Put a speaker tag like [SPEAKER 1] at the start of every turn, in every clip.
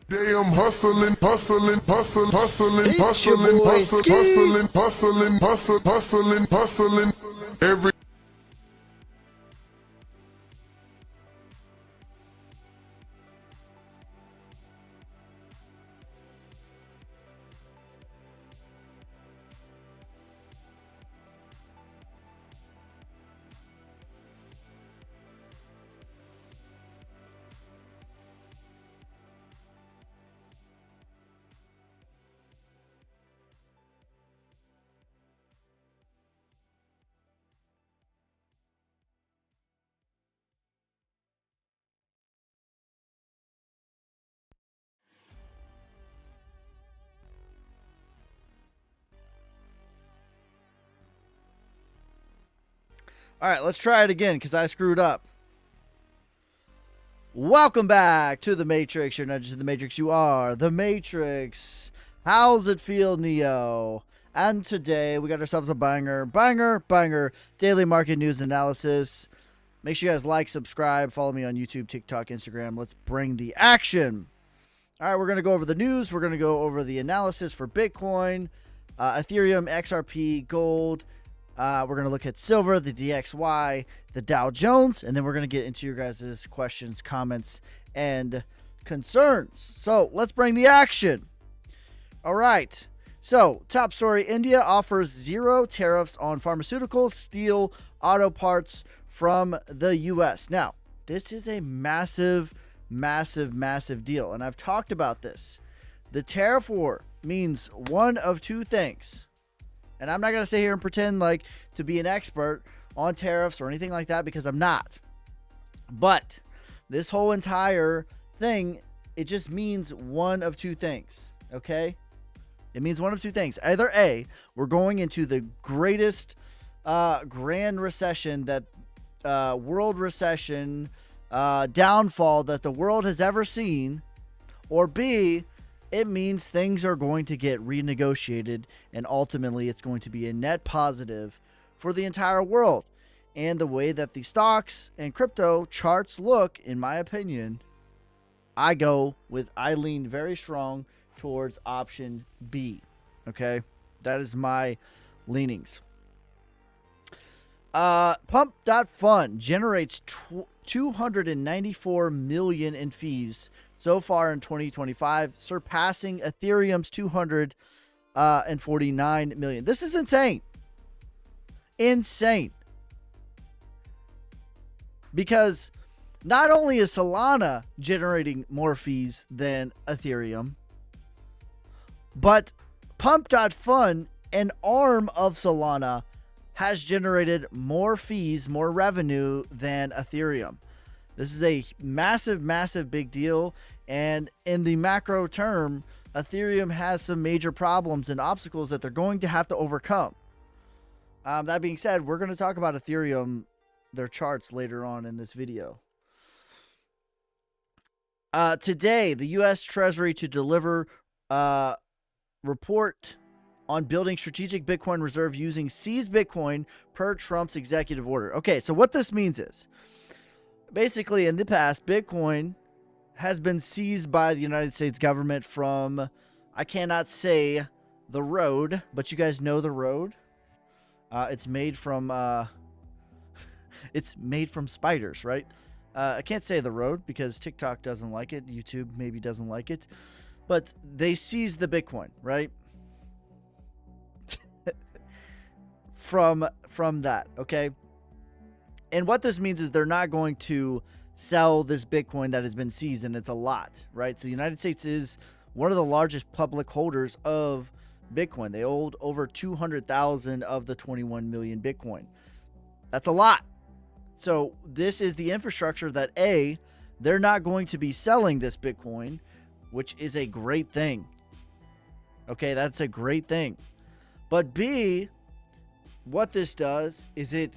[SPEAKER 1] Day I'm hustling, hustling, hustling, hustling,
[SPEAKER 2] It's your
[SPEAKER 1] hustling,
[SPEAKER 2] boy
[SPEAKER 1] hustling,
[SPEAKER 2] Ski.
[SPEAKER 1] hustling, hustling, hustling, hustling, hustling. Every
[SPEAKER 2] All right, let's try it again because I screwed up. Welcome back to the Matrix. You're not just in the Matrix, you are the Matrix. How's it feel, Neo? And today we got ourselves a banger daily market news analysis. Make sure you guys like, subscribe, follow me on YouTube, TikTok, Instagram. Let's bring the action. All right, we're going to go over the news. We're going to go over the analysis for Bitcoin, Ethereum, XRP, gold. We're going to look at silver, the DXY, the Dow Jones, and then we're going to get into your guys' questions, comments, and concerns. So let's bring the action. All right. So top story, India offers 0 tariffs on pharmaceuticals, steel, auto parts from the U.S. Now, this is a massive deal, and I've talked about this. The tariff war means one of two things. And I'm not going to sit here and pretend like to be an expert on tariffs or anything like that because I'm not. But this whole entire thing, it just means one of two things, okay? It means one of two things. Either A, we're going into the greatest grand recession that world recession downfall that the world has ever seen, or B, it means things are going to get renegotiated and ultimately it's going to be a net positive for the entire world. And the way that the stocks and crypto charts look, in my opinion, I lean very strong towards option B. Okay? That is my leanings. Pump.fund generates $294 million in fees so far in 2025, surpassing Ethereum's $249 million. This is insane. Insane. Because not only is Solana generating more fees than Ethereum, but Pump.fund, an arm of Solana, has generated more fees, more revenue than Ethereum. This is a massive big deal. And in the macro term, Ethereum has some major problems and obstacles that they're going to have to overcome. That being said, we're going to talk about Ethereum, their charts, later on in this video. Today, the U.S. Treasury to deliver report on building strategic Bitcoin reserve using seized Bitcoin per Trump's executive order. Okay, so what this means is, basically, in the past, Bitcoin has been seized by the United States government from, I cannot say the road, but you guys know the road. It's made from spiders, right? I can't say the road because TikTok doesn't like it. YouTube maybe doesn't like it, but they seized the Bitcoin, right? from that, okay? And what this means is they're not going to sell this Bitcoin that has been seized, and it's a lot, right? So the United States is one of the largest public holders of Bitcoin. They hold over 200,000 of the 21 million Bitcoin. That's a lot. So this is the infrastructure that A, they're not going to be selling this Bitcoin, which is a great thing. Okay, that's a great thing. But B, what this does is it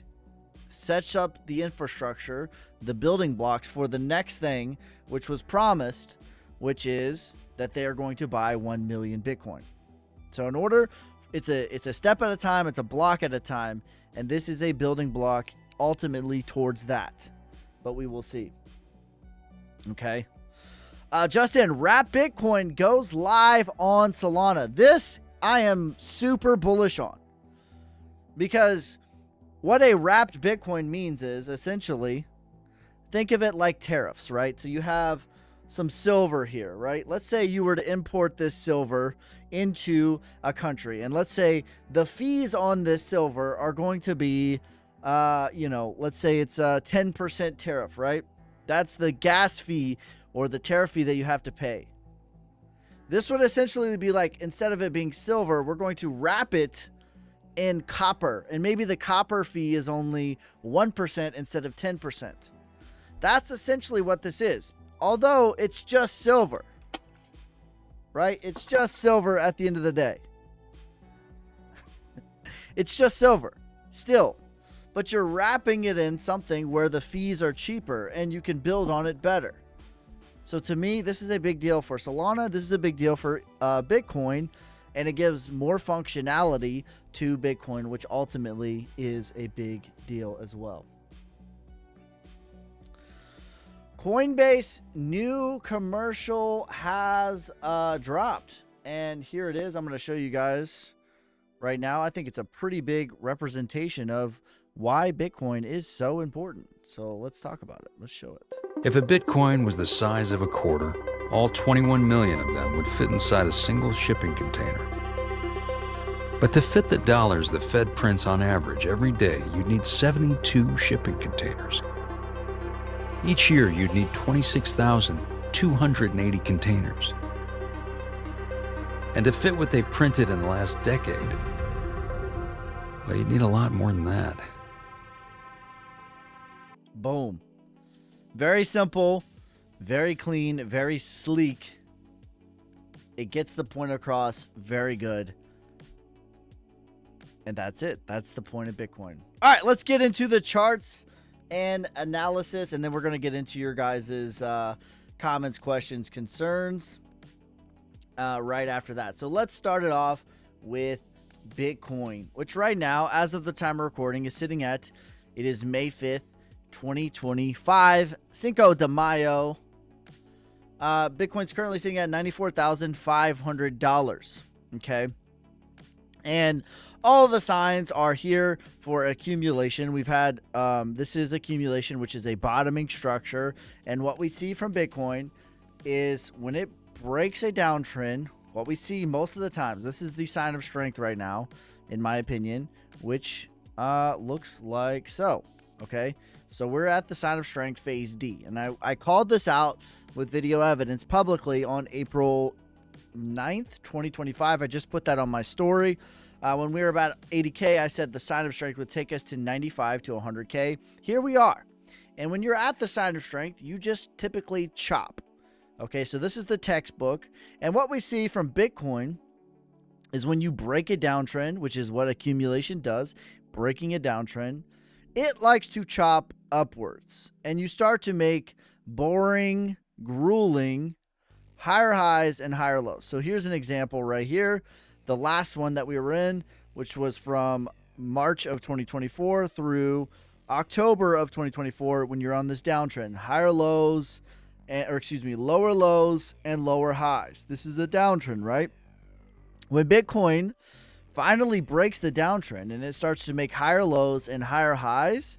[SPEAKER 2] sets up the infrastructure, the building blocks for the next thing, which was promised, which is that they are going to buy 1 million Bitcoin. So in order, it's a step at a time, it's a block at a time, and this is a building block ultimately towards that. But we will see. Okay. Justin, Wrap Bitcoin goes live on Solana. This I am super bullish on, because what a wrapped Bitcoin means is essentially, think of it like tariffs, right? So you have some silver here, right? Let's say you were to import this silver into a country, and let's say the fees on this silver are going to be, let's say it's a 10% tariff, right? That's the gas fee or the tariff fee that you have to pay. This would essentially be like, instead of it being silver, we're going to wrap it in copper, and maybe the copper fee is only 1% instead of 10%. That's essentially what this is. Although it's just silver, right? It's just silver at the end of the day. It's just silver still, but you're wrapping it in something where the fees are cheaper and you can build on it better. So to me, this is a big deal for Solana. This is a big deal for Bitcoin, and it gives more functionality to Bitcoin, which ultimately is a big deal as well. Coinbase new commercial has dropped, and here it is. I'm going to show you guys right now. I think it's a pretty big representation of why Bitcoin is so important. So let's talk about it. Let's show it.
[SPEAKER 3] If a Bitcoin was the size of a quarter, all 21 million of them would fit inside a single shipping container. But to fit the dollars the Fed prints on average every day, you'd need 72 shipping containers. Each year, you'd need 26,280 containers. And to fit what they've printed in the last decade, well, you'd need a lot more than that.
[SPEAKER 2] Boom. Very simple, very clean, very sleek. It gets the point across very good. And that's it. That's the point of Bitcoin. All right, let's get into the charts and analysis, and then we're going to get into your guys' comments, questions, concerns right after that. So let's start it off with Bitcoin, which right now, as of the time of recording, is sitting at, it is May 5th, 2025, Cinco de Mayo. Bitcoin's currently sitting at $94,500. Okay. And all the signs are here for accumulation. We've had, this is accumulation, which is a bottoming structure. And what we see from Bitcoin is when it breaks a downtrend, what we see most of the time, this is the sign of strength right now, in my opinion, which looks like so. Okay. So we're at the sign of strength phase D. And I called this out with video evidence publicly on April 9th, 2025. I just put that on my story. When we were about 80K, I said the sign of strength would take us to 95 to 100K. Here we are. And when you're at the sign of strength, you just typically chop. Okay, so this is the textbook. And what we see from Bitcoin is when you break a downtrend, which is what accumulation does, breaking a downtrend, it likes to chop upwards. And you start to make boring, grueling, higher highs and higher lows. So here's an example right here. The last one that we were in, which was from March of 2024 through October of 2024, when you're on this downtrend, higher lows, lower lows and lower highs. This is a downtrend, right? When Bitcoin finally breaks the downtrend and it starts to make higher lows and higher highs,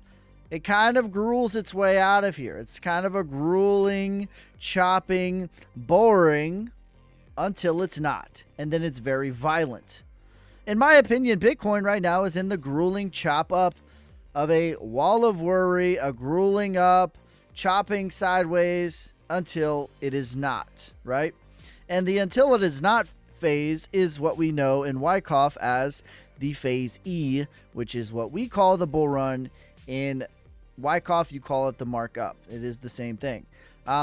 [SPEAKER 2] it kind of gruels its way out of here. It's kind of a grueling, chopping, boring, until it's not. And then it's very violent. In my opinion, Bitcoin right now is in the grueling chop up of a wall of worry, a grueling up, chopping sideways until it is not, right? And the until it is not phase is what we know in Wyckoff as the phase E, which is what we call the bull run. In Wyckoff, you call it the markup. It is the same thing.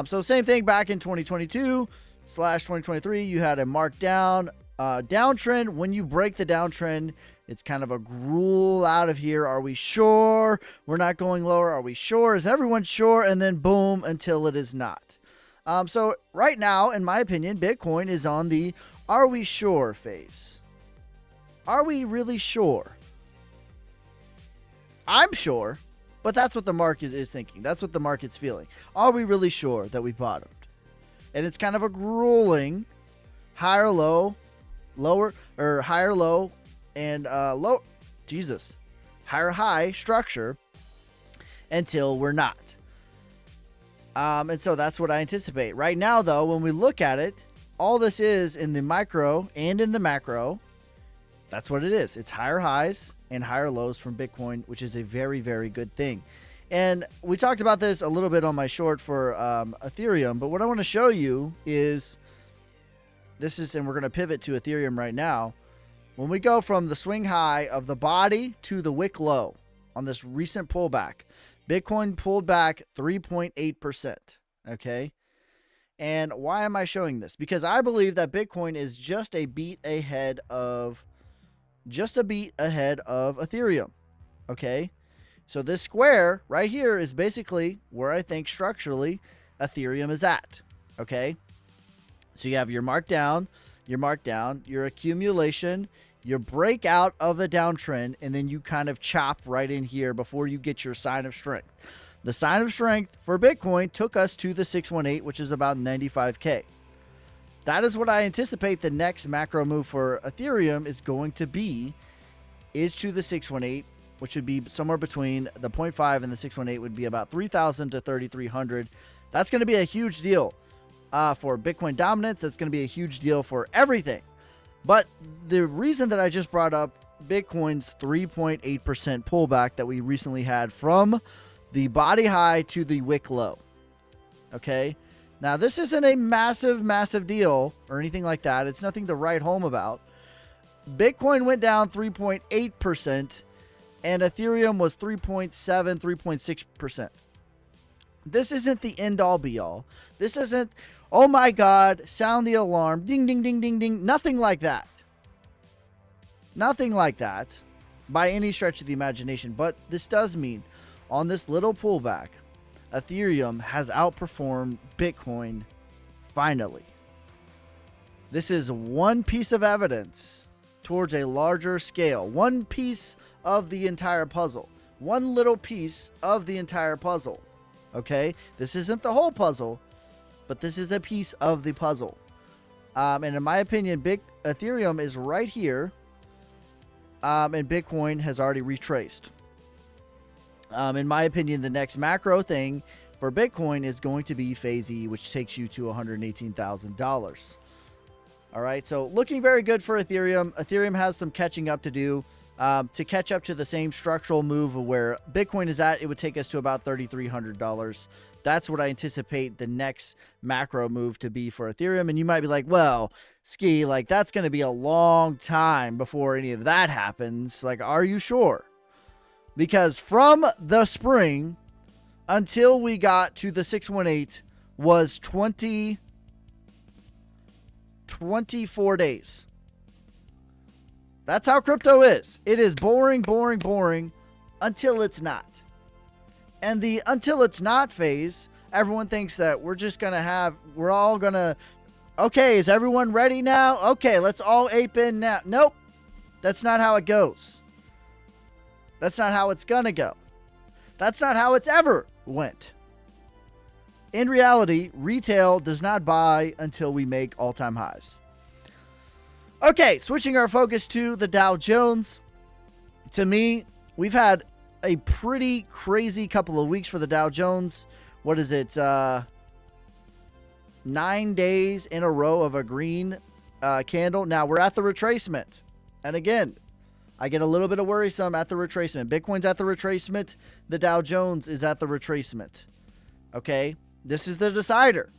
[SPEAKER 2] So same thing back in 2022/2023, you had a markdown downtrend. When you break the downtrend, it's kind of a gruel out of here. Are we sure we're not going lower? Are we sure? Is everyone sure? And then boom, until it is not. So right now, in my opinion, Bitcoin is on the are we sure phase. Are we really sure? I'm sure, but that's what the market is thinking. That's what the market's feeling. Are we really sure that we bottomed? And it's kind of a grueling higher low, lower, or higher low and higher high structure until we're not. And so that's what I anticipate. Right now, though, when we look at it, all this is in the micro and in the macro, that's what it is. It's higher highs and higher lows from Bitcoin, which is a very, very good thing. And we talked about this a little bit on my short for Ethereum, but what I want to show you is and we're going to pivot to Ethereum right now. When we go from the swing high of the body to the wick low on this recent pullback, Bitcoin pulled back 3.8%. Okay. And why am I showing this? Because I believe that Bitcoin is just a beat ahead of Ethereum. Okay. So this square right here is basically where I think structurally Ethereum is at. Okay. So you have your markdown, your accumulation, your breakout of the downtrend, and then you kind of chop right in here before you get your sign of strength. The sign of strength for Bitcoin took us to the 618, which is about 95K. That is what I anticipate the next macro move for Ethereum is going to be, is to the 618, which would be somewhere between the 0.5 and the 618 would be about 3,000 to 3,300. That's going to be a huge deal for Bitcoin dominance. That's going to be a huge deal for everything. But the reason that I just brought up Bitcoin's 3.8% pullback that we recently had from the body high to the wick low. Okay. Now, this isn't a massive, massive deal or anything like that. It's nothing to write home about. Bitcoin went down 3.8% and Ethereum was 3.7, 3.6%. This isn't the end all be all. This isn't, oh my God, sound the alarm, ding, ding, ding, ding, ding. Nothing like that. Nothing like that by any stretch of the imagination. But this does mean on this little pullback, Ethereum has outperformed Bitcoin finally. This is one piece of evidence towards a larger scale. One piece of the entire puzzle. One little piece of the entire puzzle. Okay? This isn't the whole puzzle, but this is a piece of the puzzle. And in my opinion, Ethereum is right here. And Bitcoin has already retraced. In my opinion, the next macro thing for Bitcoin is going to be Phase E, which takes you to $118,000. All right, so looking very good for Ethereum. Ethereum has some catching up to do. To catch up to the same structural move of where Bitcoin is at, it would take us to about $3,300. That's what I anticipate the next macro move to be for Ethereum. And you might be like, well, Ski, like that's going to be a long time before any of that happens. Like, are you sure? Because from the spring until we got to the 618 was 24 days. That's how crypto is. It is boring, boring, boring until it's not. And the until it's not phase, everyone thinks that we're all going to, okay, is everyone ready now? Okay, let's all ape in now. Nope. That's not how it goes. That's not how it's going to go. That's not how it's ever went. In reality, retail does not buy until we make all-time highs. Okay, switching our focus to the Dow Jones. To me, we've had a pretty crazy couple of weeks for the Dow Jones. What is it? 9 days in a row of a green candle. Now, we're at the retracement. And again, I get a little bit of worrisome at the retracement. Bitcoin's at the retracement. The Dow Jones is at the retracement. Okay, this is the decider.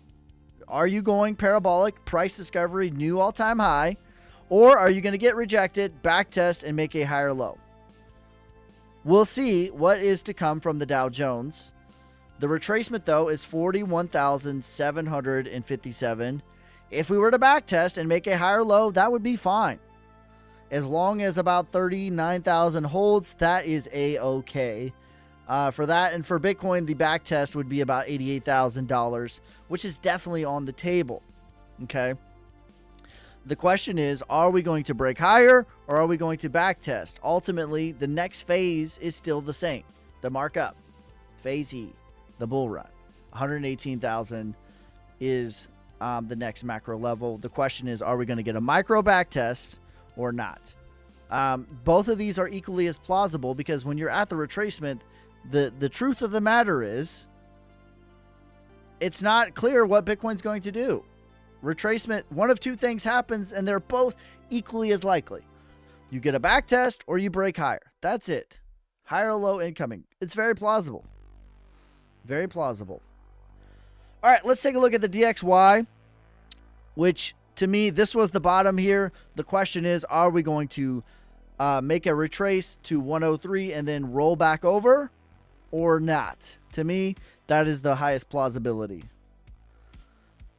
[SPEAKER 2] Are you going parabolic, price discovery, new all-time high? Or are you going to get rejected, backtest, and make a higher low? We'll see what is to come from the Dow Jones. The retracement, though, is 41,757. If we were to backtest and make a higher low, that would be fine. As long as about 39,000 holds, that is A-okay. For that and for Bitcoin, the backtest would be about $88,000, which is definitely on the table. Okay. The question is, are we going to break higher or are we going to backtest? Ultimately, the next phase is still the same. The markup, Phase E, the bull run. 118,000 is the next macro level. The question is, are we going to get a micro back test or not? Both of these are equally as plausible, because when you're at the retracement, the truth of the matter is it's not clear what Bitcoin's going to do. Retracement, one of two things happens, and they're both equally as likely. You get a back test or you break higher. That's it. Higher or low incoming. It's very plausible. Very plausible. All right, let's take a look at the DXY, which to me, this was the bottom here. The question is, are we going to make a retrace to 103 and then roll back over or not? To me, that is the highest plausibility.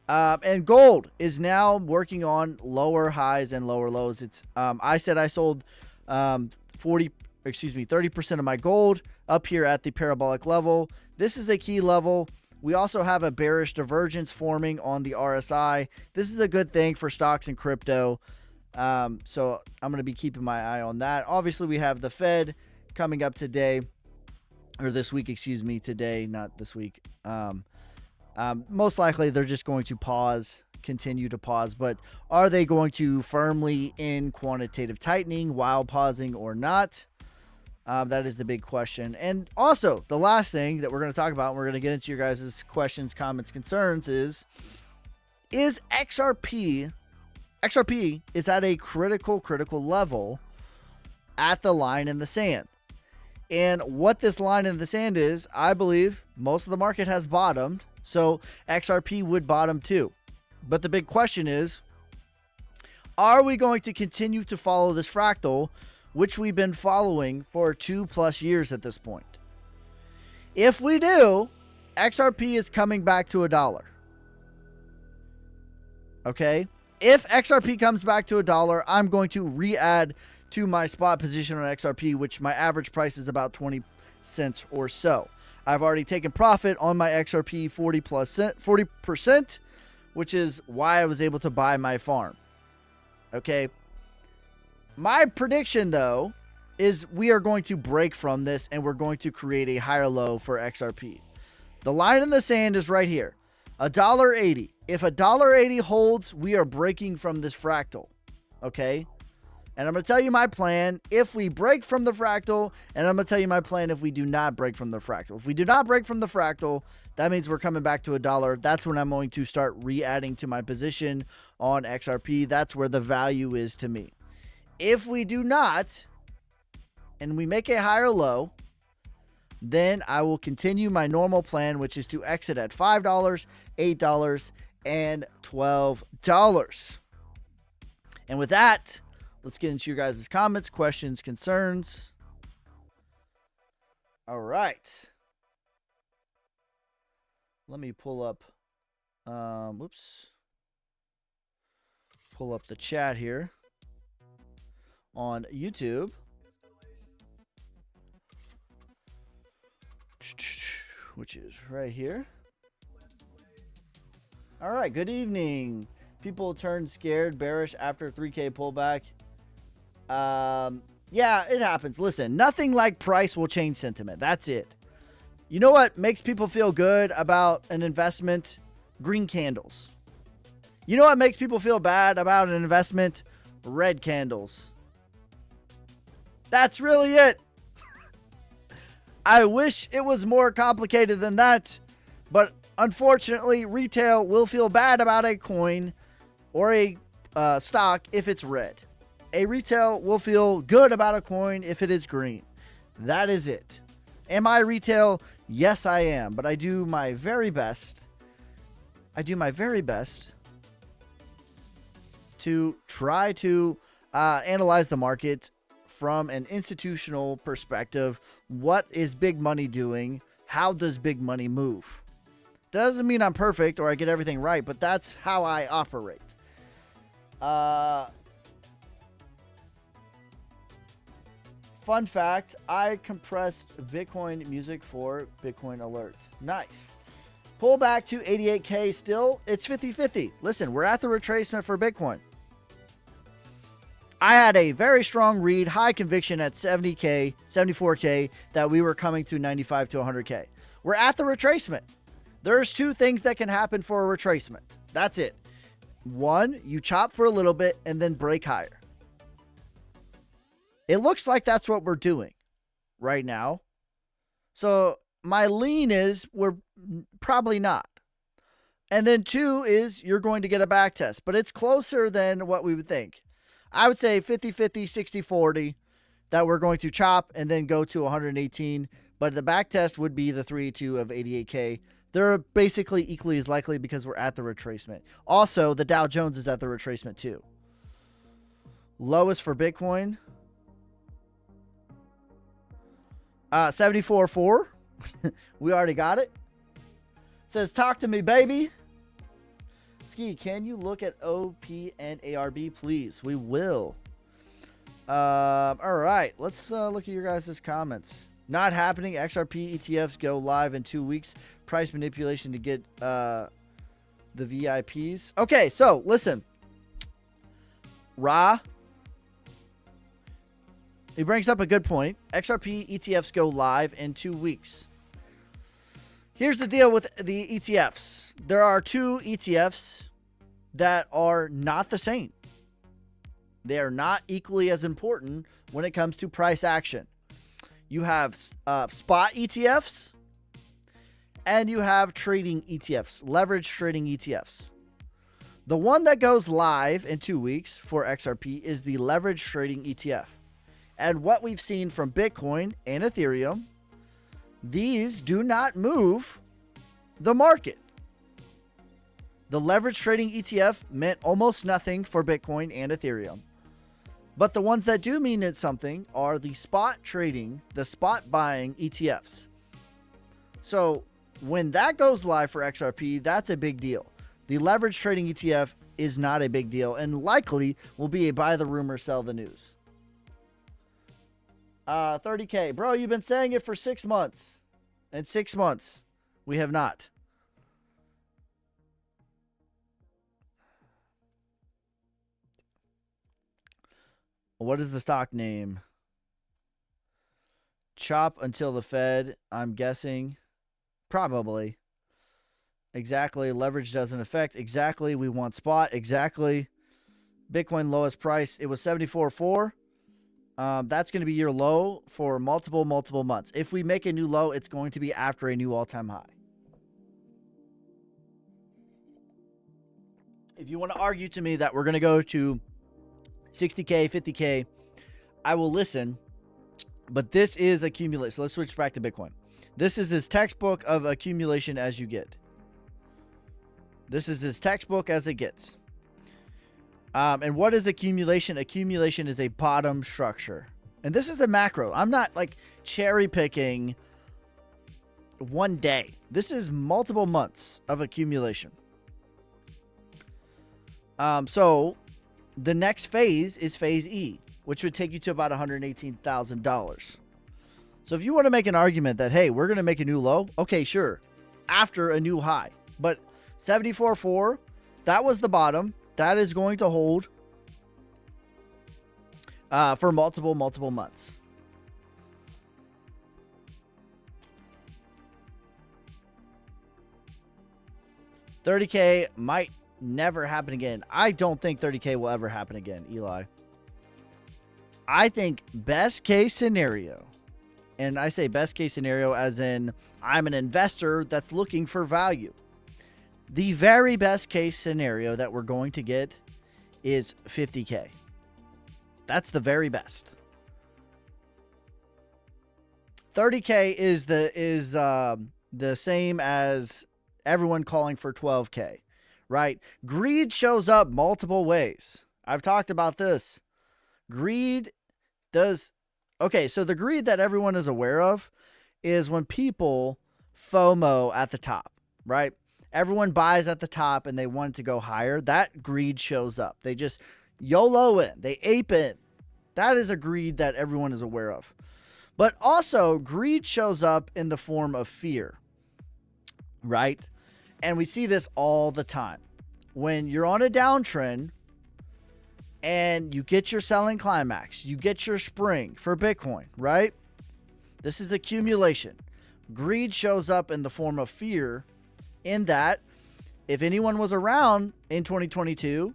[SPEAKER 2] And gold is now working on lower highs and lower lows. It's I said I sold 30% of my gold up here at the parabolic level. This is a key level. We also have a bearish divergence forming on the RSI. This is a good thing for stocks and crypto. So I'm going to be keeping my eye on that. Obviously, we have the Fed coming up today, or this week, excuse me, today, not this week. Most likely they're just going to pause, continue to pause, but are they going to firmly end quantitative tightening while pausing or not? That is the big question. And also, the last thing that we're going to talk about, and we're going to get into your guys' questions, comments, concerns, is XRP is at a critical level at the line in the sand. And what this line in the sand is, I believe most of the market has bottomed, so XRP would bottom too. But the big question is, are we going to continue to follow this fractal, which we've been following for 2+ years at this point? If we do, XRP is coming back to $1. Okay? If XRP comes back to $1, I'm going to re-add to my spot position on XRP, which my average price is about 20 cents or so. I've already taken profit on my XRP 40%, which is why I was able to buy my farm. Okay? My prediction, though, is we are going to break from this and we're going to create a higher low for XRP. The line in the sand is right here, $1.80. If $1.80 holds, we are breaking from this fractal, okay? And I'm going to tell you my plan if we break from the fractal, and I'm going to tell you my plan if we do not break from the fractal. If we do not break from the fractal, that means we're coming back to $1. That's when I'm going to start re-adding to my position on XRP. That's where the value is to me. If we do not, and we make a higher low, then I will continue my normal plan, which is to exit at $5, $8, and $12. And with that, let's get into your guys' comments, questions, concerns. All right. Let me pull up, pull up the chat here on YouTube. Which is right here. All right, good evening. People turn scared, bearish after 3K pullback. Yeah, it happens. Listen, nothing like price will change sentiment. That's it. You know what makes people feel good about an investment? Green candles. You know what makes people feel bad about an investment? Red candles. That's really it. I wish it was more complicated than that, but unfortunately, retail will feel bad about a coin or a stock if it's red. A retail will feel good about a coin if it is green. That is it. Am I retail? Yes, I am, but I do my very best. To try to analyze the market from an institutional perspective. What is big money doing? How does big money move? Doesn't mean I'm perfect or I get everything right, but that's how I operate. Fun fact, I compressed Bitcoin music for Bitcoin Alert. Nice. Pull back to 88K still. It's 50-50. Listen, we're at the retracement for Bitcoin. I had a very strong read, high conviction at 70K, 74K, that we were coming to 95 to 100K. We're at the retracement. There's two things that can happen for a retracement. That's it. One, you chop for a little bit and then break higher. It looks like that's what we're doing right now. So my lean is we're probably not. And then two is you're going to get a back test, but it's closer than what we would think. I would say 50-50, 60-40 that we're going to chop and then go to 118. But the back test would be the 3-2 of 88K. They're basically equally as likely because we're at the retracement. Also, the Dow Jones is at the retracement too. Lowest for Bitcoin. 74.4. We already got it. Says, talk to me, baby. Ski, can you look at OP and ARB, please? We will. All right. Let's look at your guys' comments. Not happening. XRP ETFs go live in 2 weeks. Price manipulation to get the VIPs. Okay, so listen. Ra. He brings up a good point. XRP ETFs go live in 2 weeks. Here's the deal with the ETFs. There are two ETFs that are not the same. They are not equally as important when it comes to price action. You have spot ETFs and you have trading ETFs, leverage trading ETFs. The one that goes live in 2 weeks for XRP is the leverage trading ETF. And what we've seen from Bitcoin and Ethereum, these do not move the market. The leverage trading ETF meant almost nothing for Bitcoin and Ethereum. But the ones that do mean it something are the spot trading, the spot buying ETFs. So when that goes live for XRP, that's a big deal. The leverage trading ETF is not a big deal and likely will be a buy the rumor, sell the news. 30K. Bro, you've been saying it for 6 months. In 6 months, we have not. What is the stock name? Chop until the Fed, I'm guessing. Probably. Exactly. Leverage doesn't affect. Exactly. We want spot. Exactly. Bitcoin lowest price. It was 74.4. That's going to be your low for multiple months. If we make a new low, it's going to be after a new all-time high. If you want to argue to me that we're going to go to 60K, 50K, I will listen. But this is accumulation. So let's switch back to Bitcoin. This is his textbook of accumulation as you get. This is his textbook as it gets. And what is accumulation? Accumulation is a bottom structure. And this is a macro. I'm not like cherry picking one day. This is multiple months of accumulation. So the next phase is phase E, which would take you to about $118,000. So if you want to make an argument that, hey, we're going to make a new low, okay, sure, after a new high. But 74.4, that was the bottom. That is going to hold for multiple months. $30K might never happen again. I don't think 30K will ever happen again, Eli. I think best case scenario, and I say best case scenario as in I'm an investor that's looking for value. The very best case scenario that we're going to get is 50K. That's the very best. 30K is the same as everyone calling for 12K, right? Greed shows up multiple ways. I've talked about this. Greed does... Okay, so the greed that everyone is aware of is when people FOMO at the top, right? Everyone buys at the top and they want to go higher. That greed shows up. They just YOLO in. They ape in. That is a greed that everyone is aware of. But also, greed shows up in the form of fear, right? And we see this all the time. When you're on a downtrend and you get your selling climax, you get your spring for Bitcoin, right? This is accumulation. Greed shows up in the form of fear, in that if anyone was around in 2022,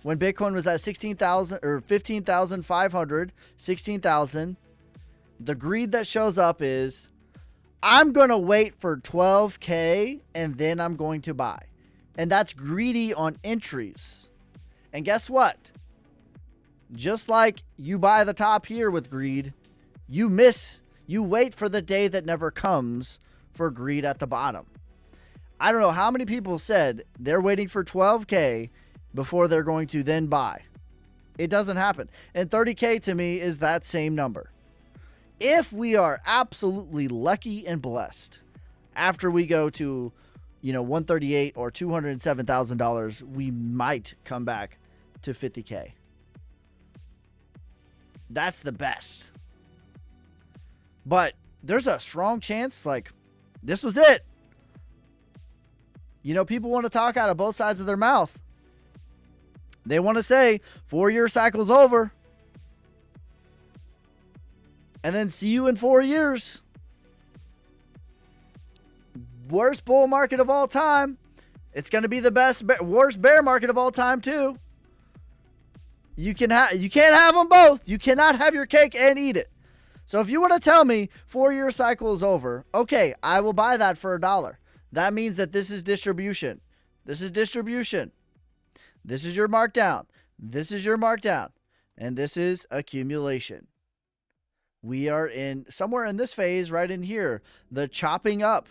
[SPEAKER 2] when Bitcoin was at 16,000 or 15,500, 16,000, the greed that shows up is, I'm going to wait for 12K and then I'm going to buy. And that's greedy on entries. And guess what? Just like you buy the top here with greed, you wait for the day that never comes for greed at the bottom. I don't know how many people said they're waiting for 12K before they're going to then buy. It doesn't happen. And 30K to me is that same number. If we are absolutely lucky and blessed, after we go to, $138 or $207,000, we might come back to 50K. That's the best. But there's a strong chance, this was it. People want to talk out of both sides of their mouth. They want to say 4-year cycle's over. And then see you in 4 years. Worst bull market of all time. It's going to be the worst bear market of all time too. You can't have them both. You cannot have your cake and eat it. So if you want to tell me 4-year cycle is over, okay, I will buy that for $1. That means that this is distribution. This is distribution. This is your markdown. This is your markdown. And this is accumulation. We are in somewhere in this phase right in here. The chopping up.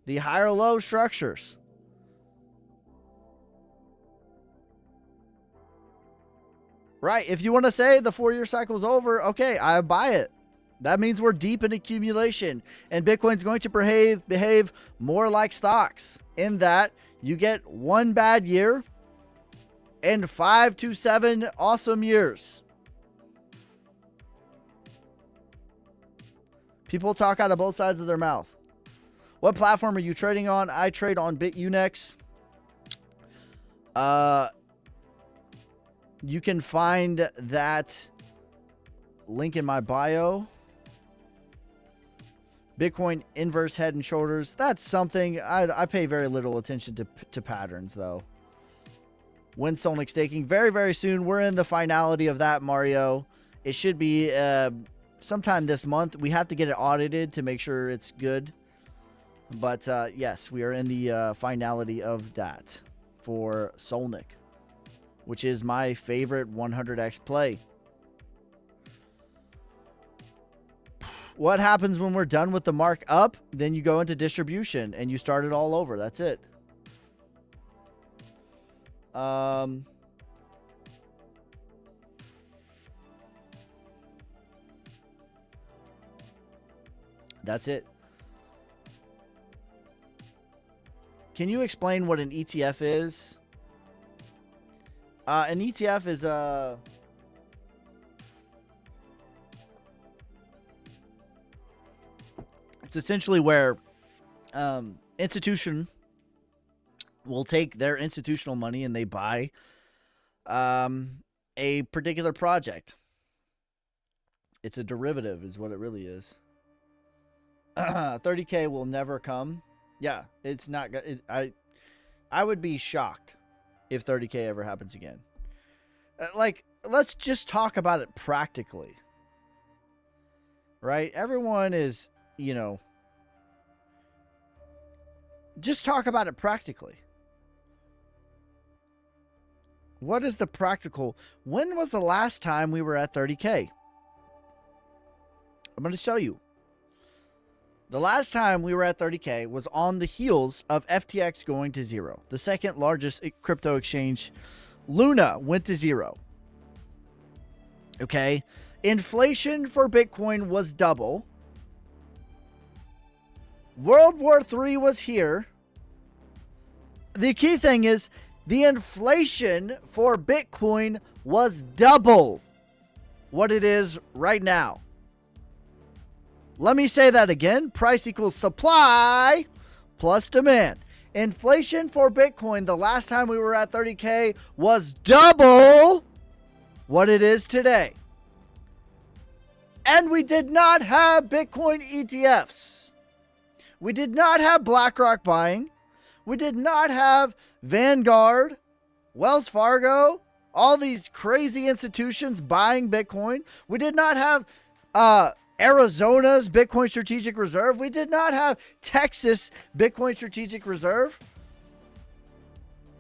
[SPEAKER 2] The higher low structures. Right. If you want to say the 4-year cycle is over, okay, I buy it. That means we're deep in accumulation. And Bitcoin's going to behave more like stocks. In that you get one bad year and 5 to 7 awesome years. People talk out of both sides of their mouth. What platform are you trading on? I trade on BitUnex. You can find that link in my bio. Bitcoin inverse head and shoulders. That's something I pay very little attention to patterns though. When Solnic staking, very, very soon. We're in the finality of that, Mario. It should be sometime this month. We have to get it audited to make sure it's good. But yes, we are in the finality of that for Solnic, which is my favorite 100x play. What happens when we're done with the mark up? Then you go into distribution and you start it all over. That's it. That's it. Can you explain what an ETF is? An ETF is it's essentially where institution will take their institutional money and they buy a particular project. It's a derivative is what it really is. 30K will never come. Yeah, it's not good. I would be shocked if 30K ever happens again. Let's just talk about it practically. Right? Everyone is, just talk about it practically. What is the practical? When was the last time we were at 30K? I'm going to show you. The last time we were at 30K was on the heels of FTX going to zero. The second largest crypto exchange, Luna, went to zero. Okay. Inflation for Bitcoin was double. World War III was here. The key thing is the inflation for Bitcoin was double what it is right now. Let me say that again. Price equals supply plus demand. Inflation for Bitcoin the last time we were at 30K was double what it is today. And we did not have Bitcoin ETFs. We did not have BlackRock buying. We did not have Vanguard, Wells Fargo, all these crazy institutions buying Bitcoin. We did not have Arizona's Bitcoin Strategic Reserve. We did not have Texas Bitcoin Strategic Reserve.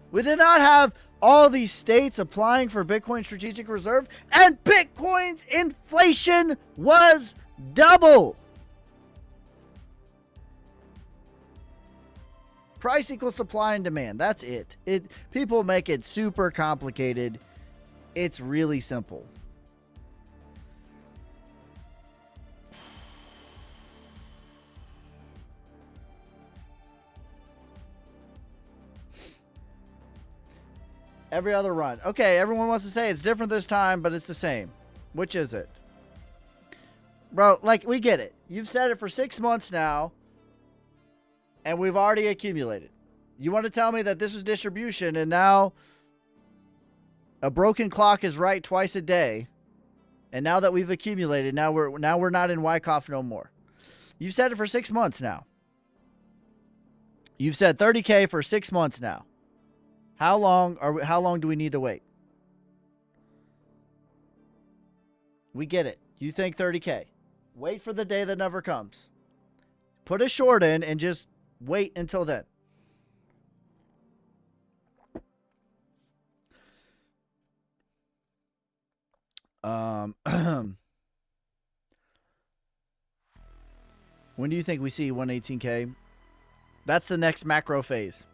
[SPEAKER 2] We did not have all these states applying for Bitcoin Strategic Reserve. And Bitcoin's inflation was double. Price equals supply and demand. That's it. People make it super complicated. It's really simple. Every other run. Okay, everyone wants to say it's different this time, but it's the same. Which is it? Bro, like, we get it. You've said it for 6 months now, and we've already accumulated. You want to tell me that this is distribution, and now a broken clock is right twice a day, and now that we've accumulated, now we're not in Wyckoff no more. You've said it for 6 months now. You've said 30K for 6 months now. How long do we need to wait? We get it. You think 30K. Wait for the day that never comes. Put a short in and just wait until then. When do you think we see 118K? That's the next macro phase.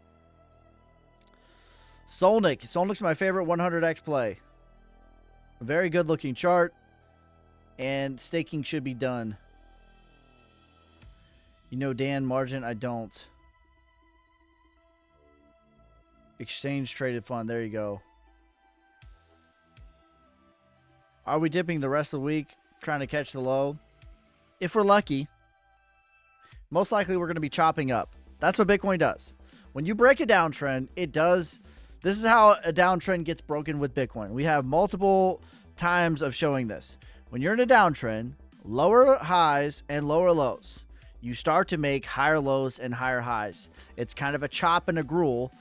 [SPEAKER 2] Solnick. Solnick's my favorite 100x play. A very good looking chart. And staking should be done. You know Dan Margin? I don't. Exchange traded fund. There you go. Are we dipping the rest of the week? Trying to catch the low? If we're lucky. Most likely we're going to be chopping up. That's what Bitcoin does. When you break a downtrend, it does. This is how a downtrend gets broken with Bitcoin. We have multiple times of showing this. When you're in a downtrend, lower highs and lower lows. You start to make higher lows and higher highs. It's kind of a chop and a gruel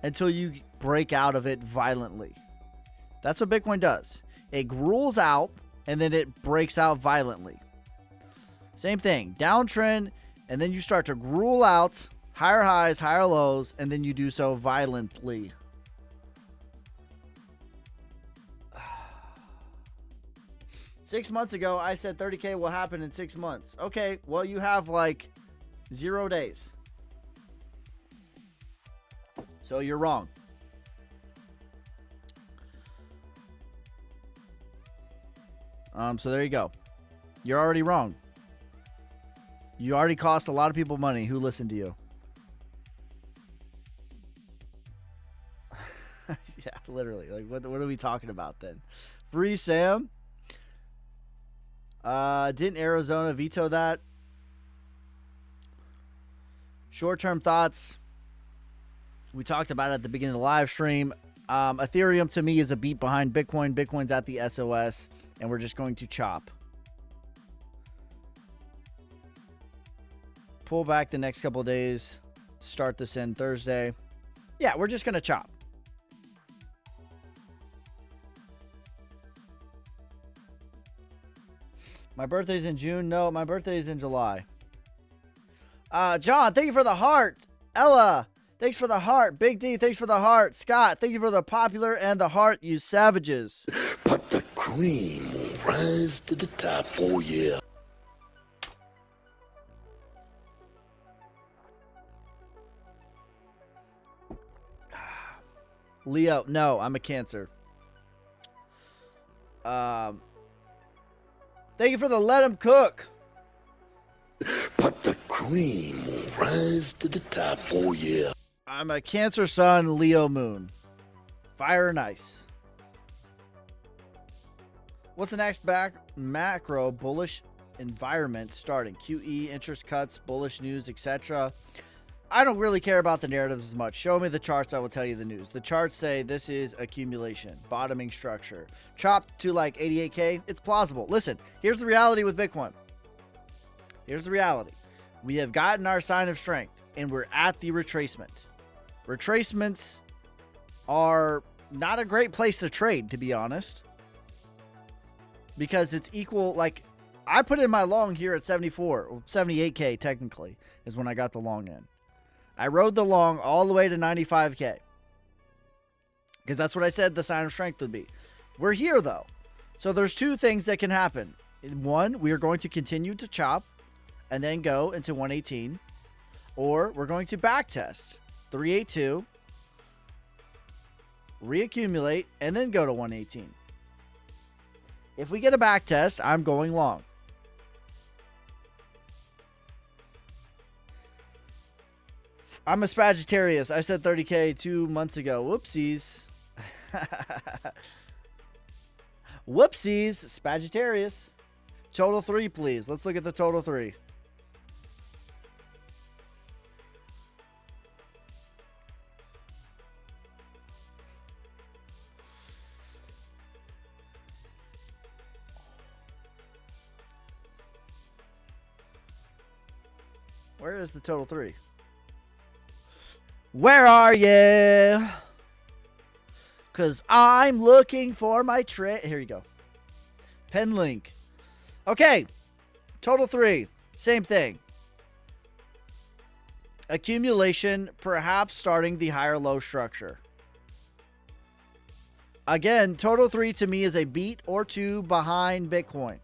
[SPEAKER 2] until you break out of it violently. That's what Bitcoin does. It gruels out and then it breaks out violently. Same thing, downtrend, and then you start to gruel out, higher highs, higher lows, and then you do so violently. Six months ago, I said 30K will happen in 6 months. Okay, well, you have like 0 days. So you're wrong. So there you go. You're already wrong. You already cost a lot of people money who listened to you. Yeah, literally. Like, what are we talking about then? Free Sam? Didn't Arizona veto that? Short-term thoughts. We talked about it at the beginning of the live stream. Ethereum to me is a beat behind Bitcoin. Bitcoin's at the SOS, and we're just going to chop. Pull back the next couple of days. Start this in Thursday. Yeah, we're just going to chop. My birthday's in June. No, my birthday's in July. John, thank you for the heart. Ella, thanks for the heart. Big D, thanks for the heart. Scott, thank you for the popular and the heart, you savages.
[SPEAKER 1] But the cream will rise to the top, oh yeah.
[SPEAKER 2] Leo, no, I'm a Cancer. Thank you for the let 'em cook.
[SPEAKER 1] But the cream will rise to the top, oh yeah.
[SPEAKER 2] I'm a Cancer Sun, Leo Moon. Fire and ice. What's the next macro bullish environment starting? QE, interest cuts, bullish news, etc. I don't really care about the narratives as much. Show me the charts, I will tell you the news. The charts say this is accumulation, bottoming structure. Chopped to like 88K, it's plausible. Listen, here's the reality with Bitcoin. Here's the reality. We have gotten our sign of strength, and we're at the retracement. Retracements are not a great place to trade, to be honest, because it's equal. Like, I put in my long here at 74 or 78K technically is when I got the long in. I rode the long all the way to 95K because that's what I said the sign of strength would be. We're here though. So there's two things that can happen. One, we are going to continue to chop and then go into 118, or we're going to backtest 382, reaccumulate, and then go to 118. If we get a backtest, I'm going long. I'm a Sagittarius. I said 30K 2 months ago. Whoopsies. Whoopsies. Sagittarius. Total 3, please. Let's look at the total 3. Where is the total 3? Where are you? Because I'm looking for my trade. Here you go. Pen link. Okay. Total 3. Same thing. Accumulation, perhaps starting the higher low structure. Again, total 3 to me is a beat or two behind Bitcoin.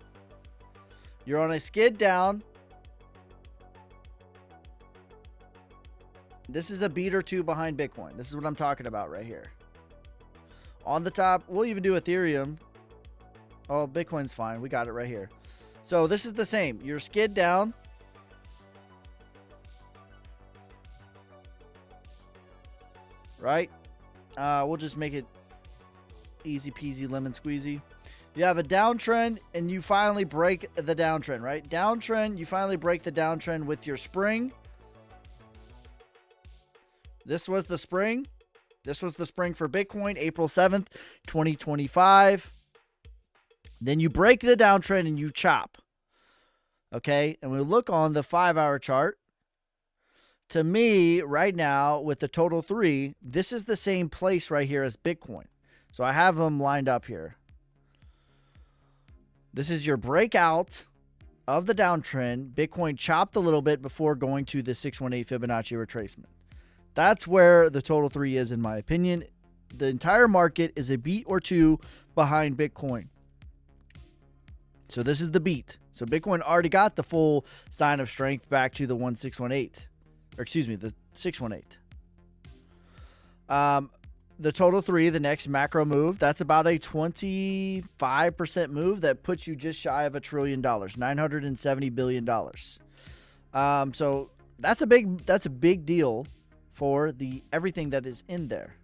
[SPEAKER 2] You're on a skid down. This is a beat or two behind Bitcoin. This is what I'm talking about right here. On the top, we'll even do Ethereum. Oh, Bitcoin's fine. We got it right here. So this is the same. You're skid down. Right? We'll just make it easy peasy lemon squeezy. You have a downtrend and you finally break the downtrend, right? Downtrend, you finally break the downtrend with your spring. This was the spring. This was the spring for Bitcoin, April 7th, 2025. Then you break the downtrend and you chop. Okay? And we look on the 5-hour chart. To me, right now, with the total 3, this is the same place right here as Bitcoin. So I have them lined up here. This is your breakout of the downtrend. Bitcoin chopped a little bit before going to the 618 Fibonacci retracement. That's where the total 3 is, in my opinion. The entire market is a beat or two behind Bitcoin. So this is the beat. So Bitcoin already got the full sign of strength back to the 1618. Or excuse me, the 618. The total 3, the next macro move, that's about a 25% move that puts you just shy of $1 trillion, $970 billion. So that's a big deal for the everything that is in there.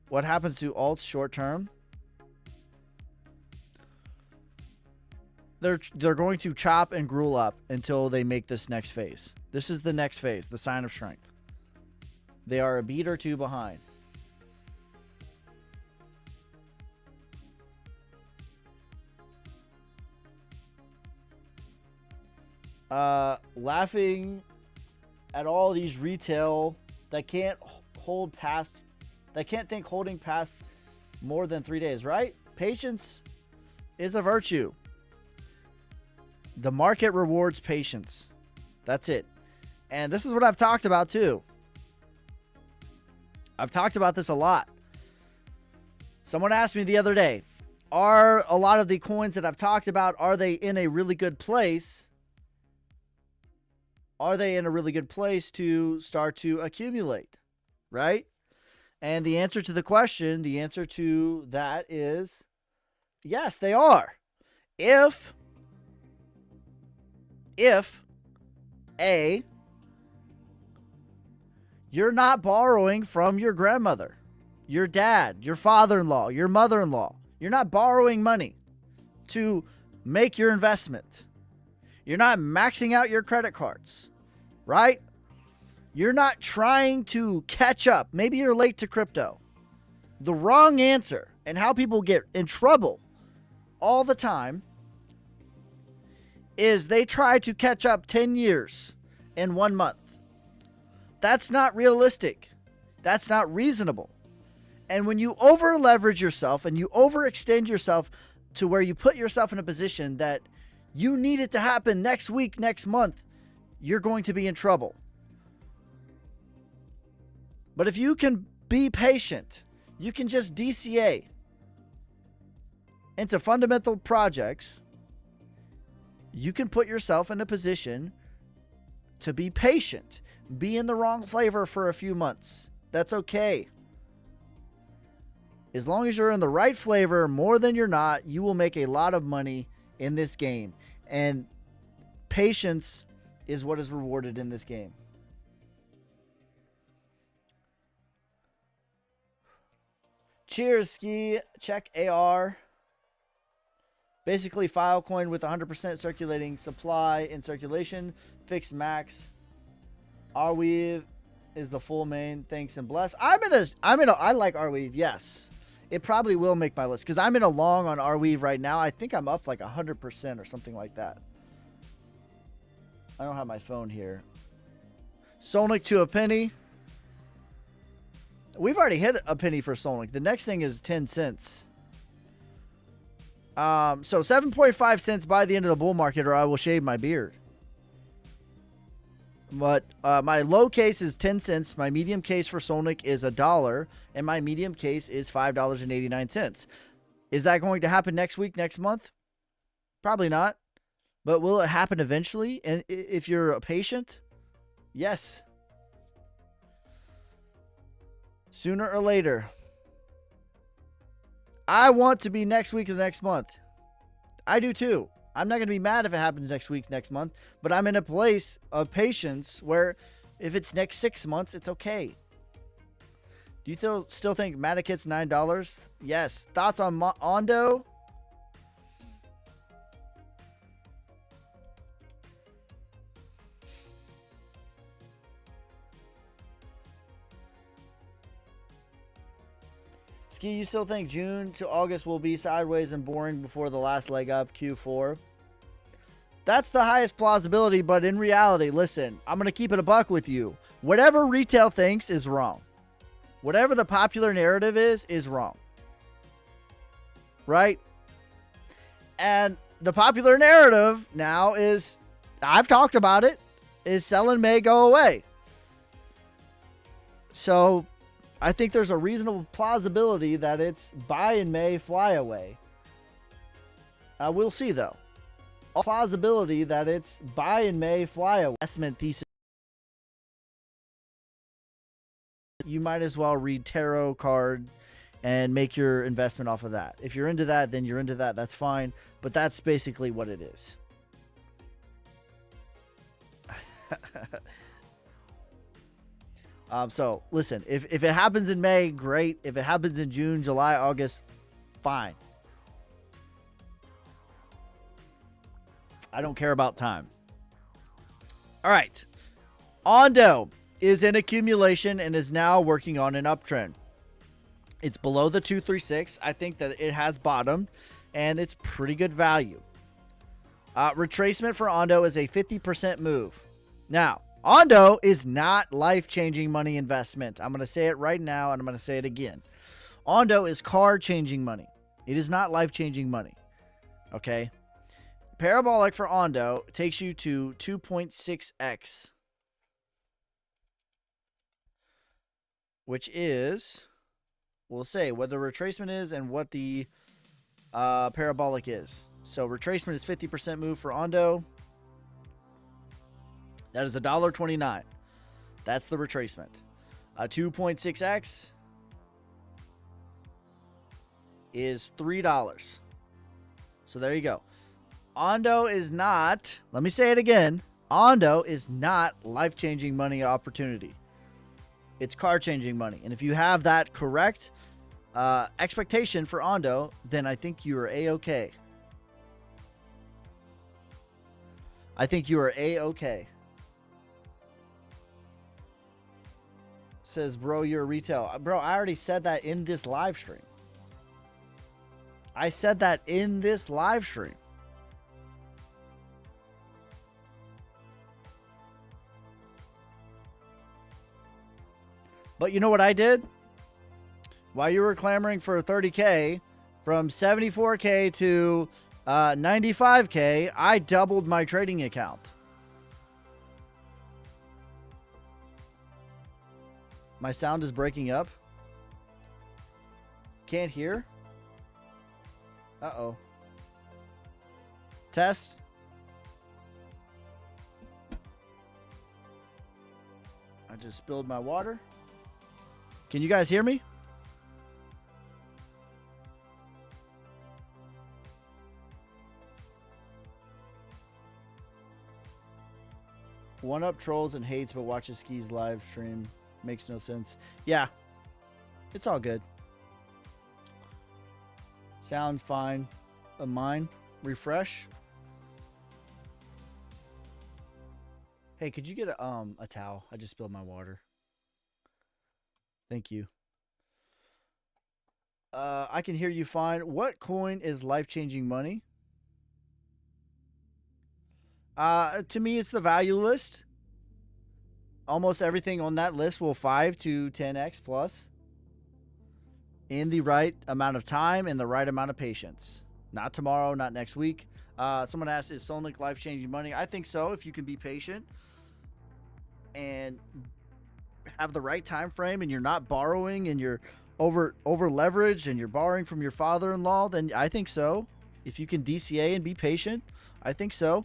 [SPEAKER 2] What happens to alts short term? They're going to chop and gruel up until they make this next phase. This is the next phase, the sign of strength. They are a beat or two behind. Laughing at all these retail that can't think holding past more than 3 days, right? Patience is a virtue. The market rewards patience. That's it. And this is what I've talked about too. I've talked about this a lot. Someone asked me the other day, are a lot of the coins that I've talked about, are they in a really good place? Are they in a really good place to start to accumulate? Right? And the answer to the question, the answer to that is yes, they are. If A, you're not borrowing from your grandmother, your dad, your father-in-law, your mother-in-law. You're not borrowing money to make your investment. You're not maxing out your credit cards, right? You're not trying to catch up. Maybe you're late to crypto. The wrong answer and how people get in trouble all the time is they try to catch up 10 years in 1 month. That's not realistic. That's not reasonable. And when you over leverage yourself and you overextend yourself to where you put yourself in a position that you need it to happen next week, next month, you're going to be in trouble. But if you can be patient, you can just DCA into fundamental projects, you can put yourself in a position to be patient. Be in the wrong flavor for a few months. That's okay. As long as you're in the right flavor more than you're not, you will make a lot of money in this game. And patience is what is rewarded in this game. Cheers, Ski. Check AR. Basically, Filecoin with 100% circulating supply in circulation. Fixed max. Arweave is the full main. Thanks and bless. I like Arweave. Yes. It probably will make my list because I'm in a long on Arweave right now. I think I'm up like 100% or something like that. I don't have my phone here. Solnic to a penny. We've already hit a penny for Solnic. The next thing is 10 cents. So 7.5 cents by the end of the bull market or I will shave my beard. But my low case is 10 cents. My medium case for Solnic is $1. And my medium case is $5.89. Is that going to happen next week, next month? Probably not. But will it happen eventually? And if you're patient, yes. Sooner or later. I want to be next week or the next month. I do too. I'm not going to be mad if it happens next week, next month. But I'm in a place of patience where if it's next 6 months, it's okay. Do you still think Matikit's $9? Yes. Thoughts on Ondo? Ski, you still think June to August will be sideways and boring before the last leg up, Q4? That's the highest plausibility, but in reality, listen, I'm going to keep it a buck with you. Whatever retail thinks is wrong. Whatever the popular narrative is wrong. Right? And the popular narrative now is, I've talked about it, is sell in May, go away. So I think there's a reasonable plausibility that it's buy in May, fly away. We'll see, though. A plausibility that it's buy in May, fly away. Investment thesis. You might as well read tarot card and make your investment off of that. If you're into that, then you're into that. That's fine. But that's basically what it is. So listen, if it happens in May, great. If it happens in June, July, August, fine. I don't care about time. All right. Ondo is in accumulation and is now working on an uptrend. It's below the 236. I think that it has bottomed and it's pretty good value. Retracement for Ondo is a 50% move. Now, Ondo is not life-changing money investment. I'm going to say it right now, and I'm going to say it again. Ondo is card-changing money. It is not life-changing money. Okay? Parabolic for Ondo takes you to 2.6x. Which is, we'll say what the retracement is and what the parabolic is. So retracement is 50% move for Ondo. That is $1.29. That's the retracement. 2.6x is $3. So there you go. Ondo is not, let me say it again, Ondo is not life-changing money opportunity. It's card-changing money. And if you have that correct expectation for Ondo, then I think you are A-okay. I think you are A-okay. Says, bro, you're a retail. Bro, I already said that in this live stream. I said that in this live stream. But you know what I did? While you were clamoring for 30K, from 74K to 95K, I doubled my trading account. My sound is breaking up. Can't hear. Uh-oh. Test. I just spilled my water. Can you guys hear me? One up trolls and hates but watches Ski's live stream. Makes no sense. Yeah. It's all good. Sounds fine. Mine. Refresh. Hey, could you get a towel? I just spilled my water. Thank you. I can hear you fine. What coin is life-changing money? To me, it's the value list. Almost everything on that list will 5 to 10x plus in the right amount of time and the right amount of patience. Not tomorrow, not next week. Someone asked, is Solnick life-changing money? I think so, if you can be patient and have the right time frame and you're not borrowing and you're over leveraged and you're borrowing from your father-in-law, then I think so. If you can DCA and be patient, I think so.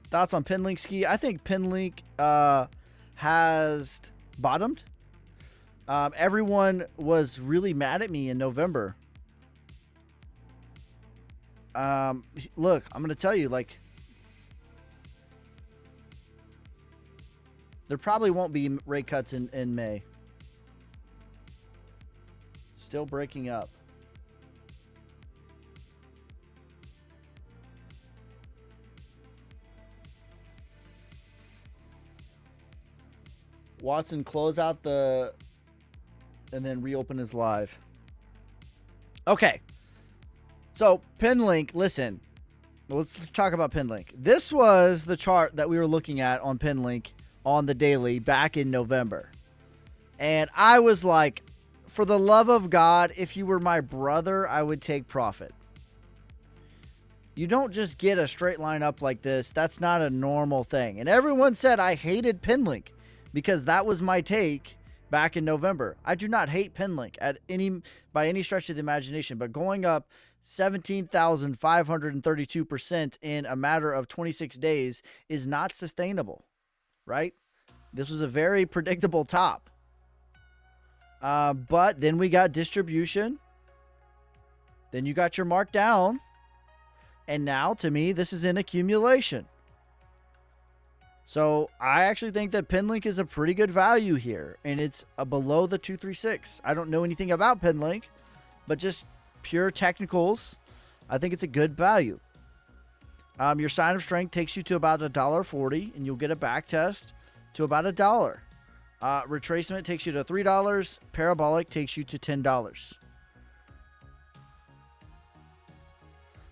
[SPEAKER 2] Thoughts on Pinlink Ski? I think Pinlink has bottomed. Everyone was really mad at me in November. Look, I'm going to tell you, like, there probably won't be rate cuts in May. Still breaking up. Watson, close out the... and then reopen his live. Okay. So, Pinlink, listen. Let's talk about Pinlink. This was the chart that we were looking at on Pinlink on the daily back in November. And I was like, for the love of God, if you were my brother, I would take profit. You don't just get a straight line up like this. That's not a normal thing. And everyone said I hated Pinlink because that was my take back in November. I do not hate Pinlink by any stretch of the imagination, but going up 17,532% in a matter of 26 days is not sustainable, right? This was a very predictable top. But then we got distribution. Then you got your markdown. And now, to me, this is an accumulation. So I actually think that Pinlink is a pretty good value here, and it's below the 236. I don't know anything about Pinlink, but just pure technicals, I think it's a good value. Your sign of strength takes you to about $1.40, and you'll get a back test to about $1. Retracement takes you to $3. Parabolic takes you to $10.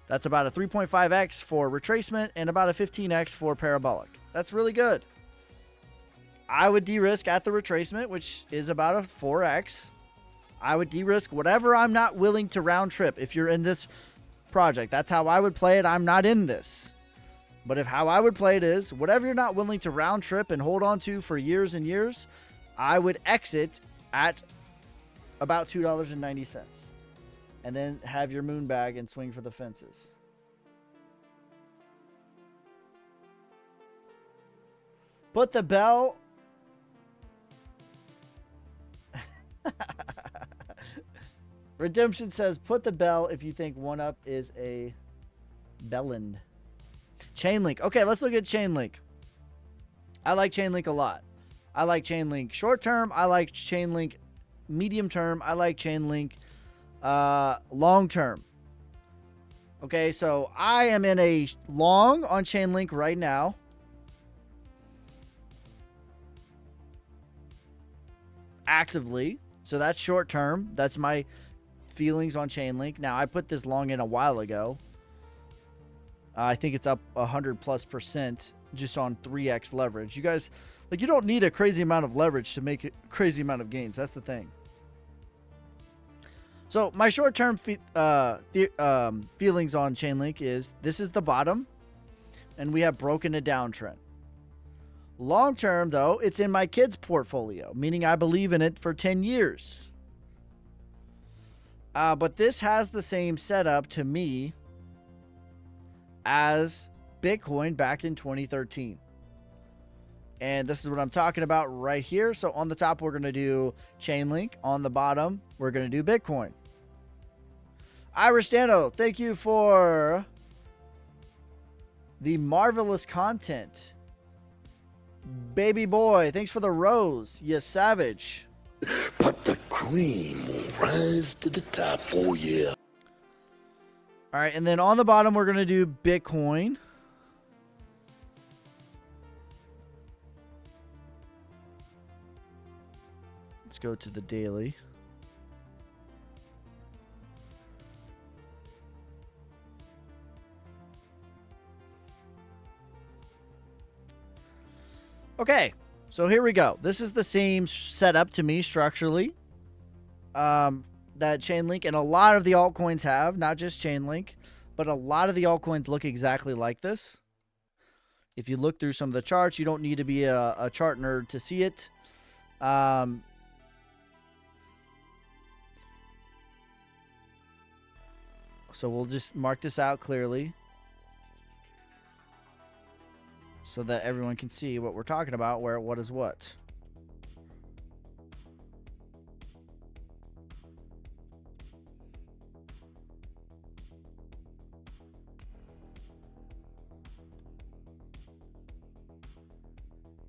[SPEAKER 2] That's about a 3.5x for retracement and about a 15x for parabolic. That's really good. I would de-risk at the retracement, which is about a 4x. I would de-risk whatever I'm not willing to round trip if you're in this project. That's how I would play it. I'm not in this. But if how I would play it is, whatever you're not willing to round trip and hold on to for years and years, I would exit at about $2.90. And then have your moon bag and swing for the fences. Put the bell. Redemption says, put the bell if you think one up is a bellend. Chainlink. Okay, let's look at Chainlink. I like Chainlink a lot. I like Chainlink short term. I like Chainlink medium term. I like Chainlink long term. Okay, so I am in a long on Chainlink right now. Actively. So that's short term. That's my feelings on Chainlink. Now, I put this long in a while ago. I think it's up 100+% just on 3x leverage. You guys, like, you don't need a crazy amount of leverage to make a crazy amount of gains. That's the thing. So my short-term feelings on Chainlink is this is the bottom, and we have broken a downtrend. Long-term, though, it's in my kids' portfolio, meaning I believe in it for 10 years. But this has the same setup to me as Bitcoin back in 2013. And this is what I'm talking about right here. So on the top, we're going to do Chainlink. On the bottom, we're going to do Bitcoin. Irish Dano, thank you for the marvelous content. Baby boy, thanks for the rose. You savage.
[SPEAKER 1] But the cream will rise to the top. Oh, yeah.
[SPEAKER 2] All right, and then on the bottom, we're going to do Bitcoin. Let's go to the daily. Okay, so here we go. This is the same setup to me structurally that Chainlink and a lot of the altcoins have, not just Chainlink, but a lot of the altcoins look exactly like this. If you look through some of the charts, you don't need to be a chart nerd to see it. So we'll just mark this out clearly so that everyone can see what we're talking about, where what is what.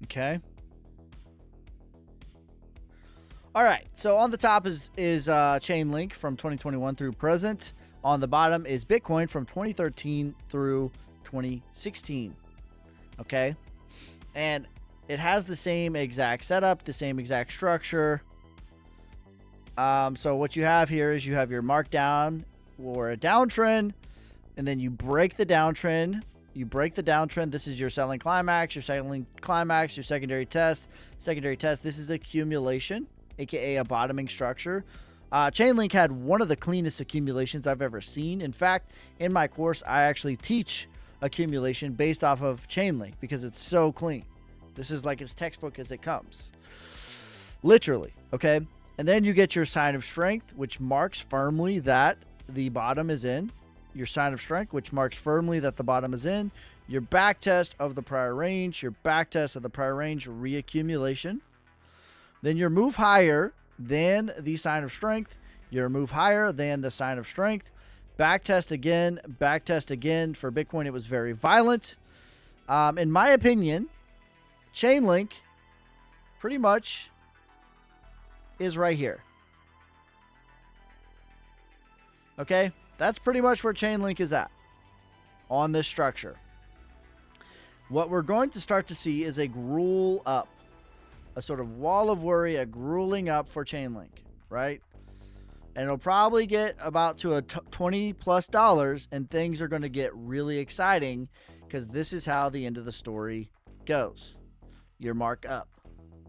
[SPEAKER 2] Okay. All right. So on the top is Chainlink from 2021 through present. On the bottom is Bitcoin from 2013 through 2016. Okay. And it has the same exact setup, the same exact structure. So what you have here is you have your markdown or a downtrend, and then you break the downtrend. You break the downtrend. This is your selling climax, your secondary test. Secondary test. This is accumulation, aka a bottoming structure. Chainlink had one of the cleanest accumulations I've ever seen. In fact, in my course, I actually teach accumulation based off of Chainlink because it's so clean. This is like as textbook as it comes. Literally, okay? And then you get your sign of strength, which marks firmly that the bottom is in. Your sign of strength, which marks firmly that the bottom is in. Your back test of the prior range. Your back test of the prior range, reaccumulation. Then your move higher than the sign of strength. Your move higher than the sign of strength. Back test again. Back test again. For Bitcoin, it was very violent. In my opinion, Chainlink pretty much is right here. Okay? That's pretty much where Chainlink is at on this structure. What we're going to start to see is a gruel up, a sort of wall of worry, a grueling up for Chainlink, right? And it'll probably get about to a $20+ and things are going to get really exciting because this is how the end of the story goes. Your mark up,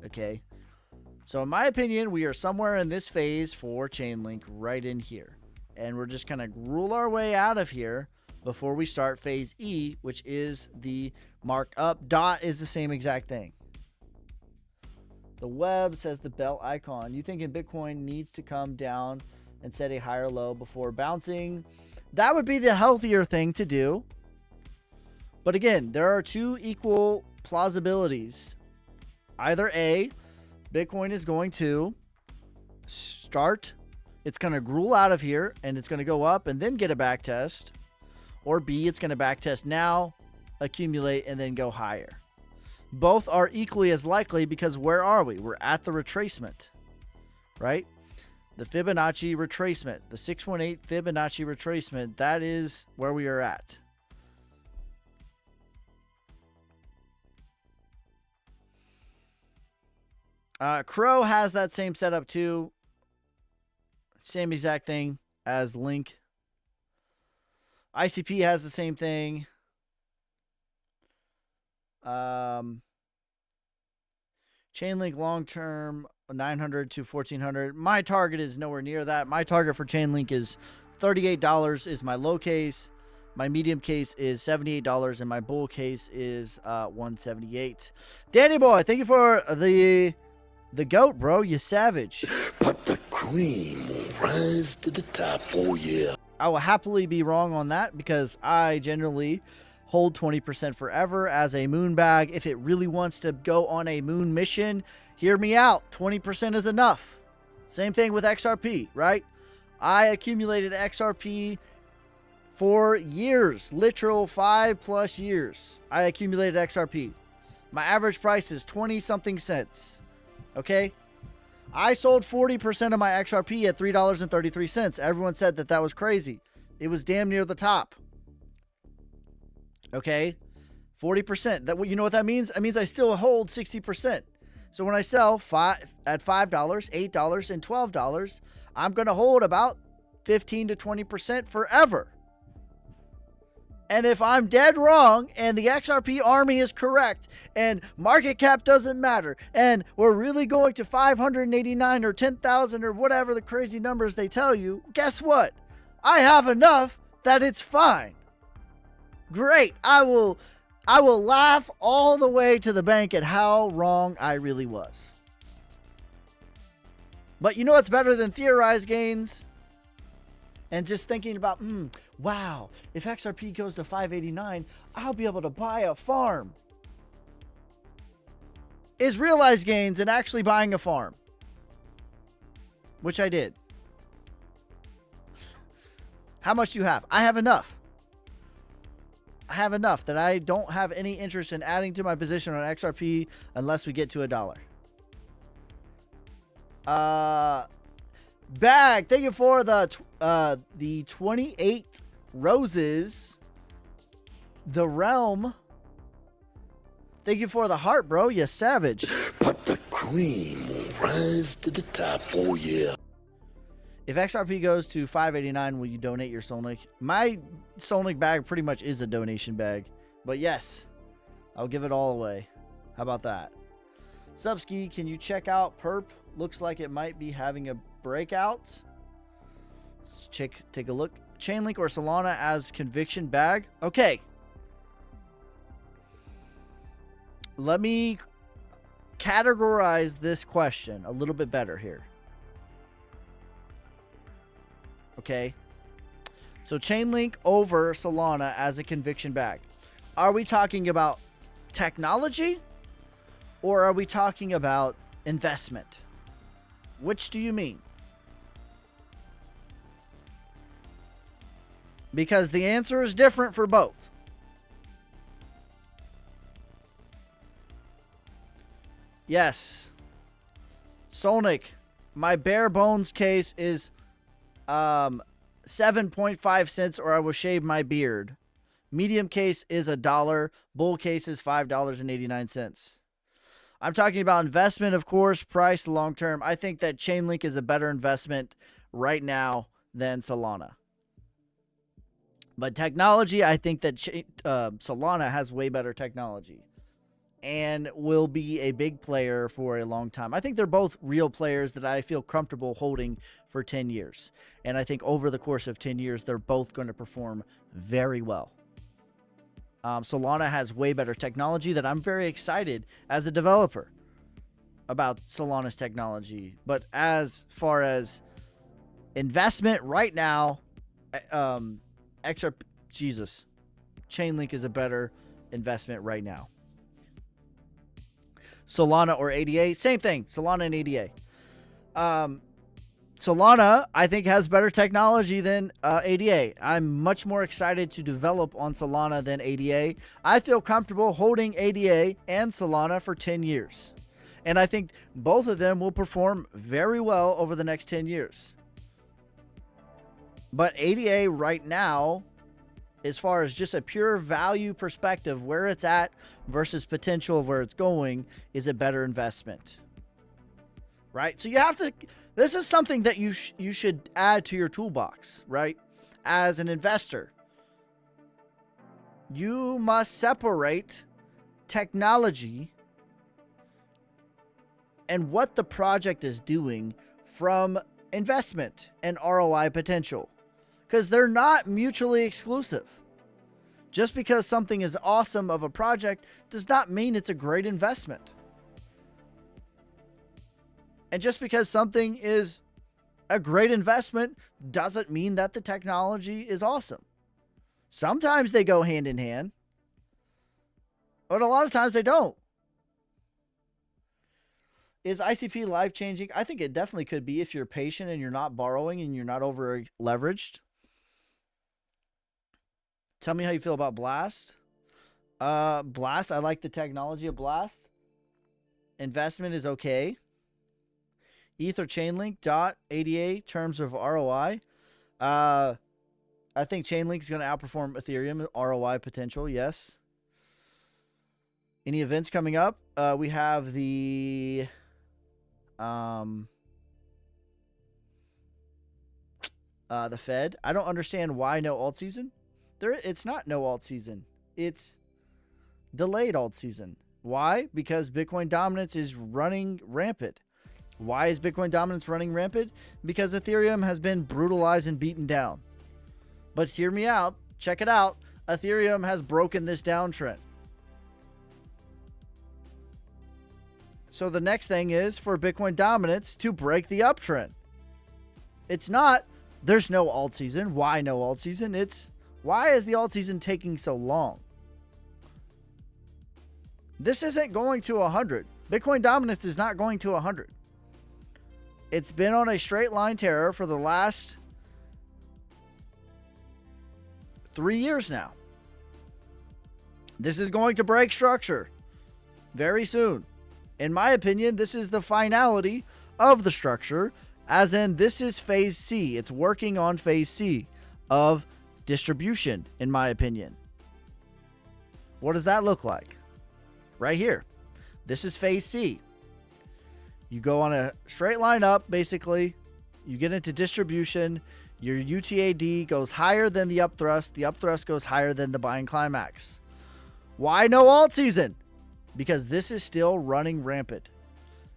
[SPEAKER 2] okay? So in my opinion, we are somewhere in this phase for Chainlink right in here. And we're just going to rule our way out of here before we start phase E, which is the mark up. Dot is the same exact thing. The web says the bell icon. You thinking Bitcoin needs to come down and set a higher low before bouncing? That would be the healthier thing to do. But again, there are two equal plausibilities. Either A, Bitcoin is going to start, it's going to gruel out of here and it's going to go up and then get a back test. Or B, it's going to back test now, accumulate, and then go higher. Both are equally as likely because where are we? We're at the retracement, right? The Fibonacci retracement, the 618 Fibonacci retracement, that is where we are at. Crow has that same setup too. Same exact thing as Link. ICP has the same thing. Chainlink long term 900 to 1400. My target is nowhere near that. My target for Chainlink is $38 is my low case. My medium case is $78 and my bull case is $178. Danny boy, thank you for the goat, bro. You savage.
[SPEAKER 1] But the cream will rise to the top, oh yeah.
[SPEAKER 2] I will happily be wrong on that because I generally hold 20% forever as a moon bag. If it really wants to go on a moon mission, hear me out. 20% is enough. Same thing with XRP, right? I accumulated XRP for years, literal 5+ years. I accumulated XRP. My average price is 20 something cents. Okay? I sold 40% of my XRP at $3.33. Everyone said that was crazy. It was damn near the top. Okay? 40%. That, you know what that means? It means I still hold 60%. So when I sell at $5, $8, and $12, I'm going to hold about 15 to 20% forever. And if I'm dead wrong and the XRP army is correct and market cap doesn't matter and we're really going to 589 or 10,000 or whatever the crazy numbers they tell you, guess what? I have enough that it's fine. Great. I will laugh all the way to the bank at how wrong I really was. But you know what's better than theorized gains? And just thinking about, wow, if XRP goes to 589, I'll be able to buy a farm. Is realized gains and actually buying a farm. Which I did. How much do you have? I have enough. I have enough that I don't have any interest in adding to my position on XRP unless we get to $1. Bag, thank you for the 28 roses. The realm. Thank you for the heart, bro. You savage.
[SPEAKER 1] But the cream will rise to the top, oh yeah.
[SPEAKER 2] If XRP goes to 589, will you donate your Solnic? My Solnic bag pretty much is a donation bag. But yes, I'll give it all away. How about that? Subski, can you check out Perp? Looks like it might be having a breakout. Let's take a look. Chainlink or Solana as conviction bag. Okay. Let me categorize this question a little bit better here. Okay. So Chainlink over Solana as a conviction bag. Are we talking about technology or are we talking about investment? Which do you mean? Because the answer is different for both. Yes. Solnic, my bare bones case is 7.5 cents or I will shave my beard. Medium case is $1. Bull case is $5.89. I'm talking about investment, of course, price long term. I think that Chainlink is a better investment right now than Solana. But technology, I think that Solana has way better technology and will be a big player for a long time. I think they're both real players that I feel comfortable holding for 10 years. And I think over the course of 10 years, they're both going to perform very well. Solana has way better technology that I'm very excited as a developer about Solana's technology. But as far as investment right now, Chainlink is a better investment right now. Solana or ADA, same thing. Solana and ADA. Solana, I think, has better technology than ADA. I'm much more excited to develop on Solana than ADA. I feel comfortable holding ADA and Solana for 10 years. And I think both of them will perform very well over the next 10 years. But ADA right now, as far as just a pure value perspective, where it's at versus potential of where it's going, is a better investment. Right? So you have to, this is something that you should add to your toolbox, right? As an investor, you must separate technology and what the project is doing from investment and ROI potential, because they're not mutually exclusive. Just because something is awesome of a project does not mean it's a great investment. And just because something is a great investment doesn't mean that the technology is awesome. Sometimes they go hand in hand, but a lot of times they don't. Is ICP life changing? I think it definitely could be if you're patient and you're not borrowing and you're not over leveraged. Tell me how you feel about Blast. Blast, I like the technology of Blast. Investment is okay. ETH or Chainlink, DOT, ADA, terms of ROI. I think Chainlink is going to outperform Ethereum ROI potential, yes. Any events coming up? We have the Fed. I don't understand why no alt season. It's not no alt season. It's delayed alt season. Why? Because Bitcoin dominance is running rampant. Why is Bitcoin dominance running rampant? Because Ethereum has been brutalized and beaten down. But hear me out. Check it out. Ethereum has broken this downtrend. So the next thing is for Bitcoin dominance to break the uptrend. It's not, there's no alt season. Why no alt season? It's, why is the alt season taking so long? This isn't going to 100. Bitcoin dominance is not going to 100. It's been on a straight line terror for the last 3 years now. This is going to break structure very soon. In my opinion, this is the finality of the structure, as in this is phase C. It's working on phase C of distribution, in my opinion. What does that look like? Right here. This is phase C. You go on a straight line up, basically. You get into distribution. Your UTAD goes higher than the upthrust. The upthrust goes higher than the buying climax. Why no alt season? Because this is still running rampant.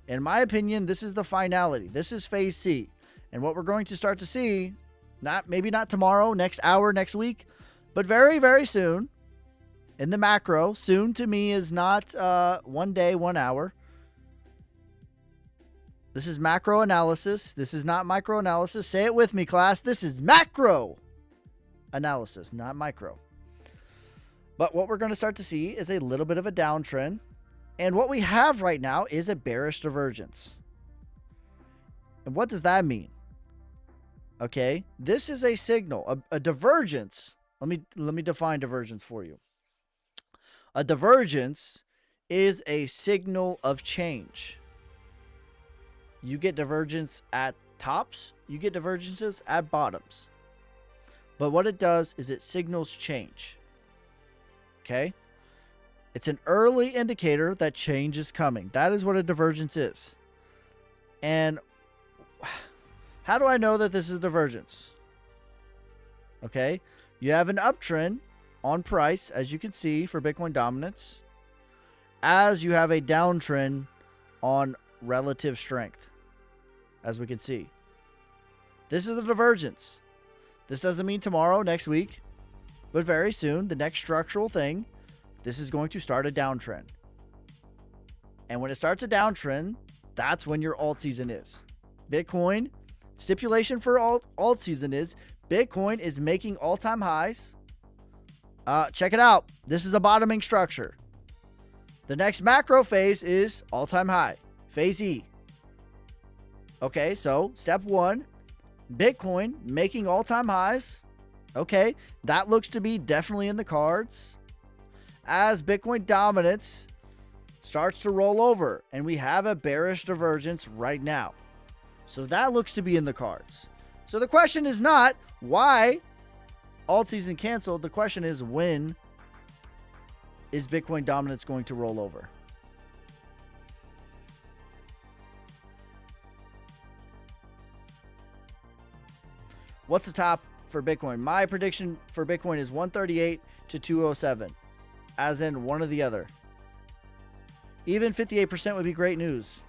[SPEAKER 2] In my opinion, this is the finality. This is phase C. And what we're going to start to see, maybe not tomorrow, next hour, next week, but very, very soon, in the macro, soon to me is not 1 day, 1 hour. This is macro analysis. This is not micro analysis. Say it with me, class. This is macro analysis, not micro. But what we're going to start to see is a little bit of a downtrend. And what we have right now is a bearish divergence. And what does that mean? Okay, this is a signal, a divergence. Let me define divergence for you. A divergence is a signal of change. You get divergence at tops, you get divergences at bottoms. But what it does is it signals change. Okay? It's an early indicator that change is coming. That is what a divergence is. And how do I know that this is a divergence? Okay? You have an uptrend on price, as you can see, for Bitcoin dominance, as you have a downtrend on relative strength, as we can see. This is a divergence. This doesn't mean tomorrow, next week, but very soon, the next structural thing, this is going to start a downtrend. And when it starts a downtrend, that's when your alt season is. Bitcoin, stipulation for alt season is Bitcoin is making all-time highs. Check it out. This is a bottoming structure. The next macro phase is all-time high, phase E. Okay, so step one, Bitcoin making all-time highs. Okay, that looks to be definitely in the cards. As Bitcoin dominance starts to roll over, and we have a bearish divergence right now. So that looks to be in the cards. So the question is not why alt season canceled. The question is, when is Bitcoin dominance going to roll over? What's the top for Bitcoin? My prediction for Bitcoin is 138 to 207, as in one or the other. Even 58% would be great news.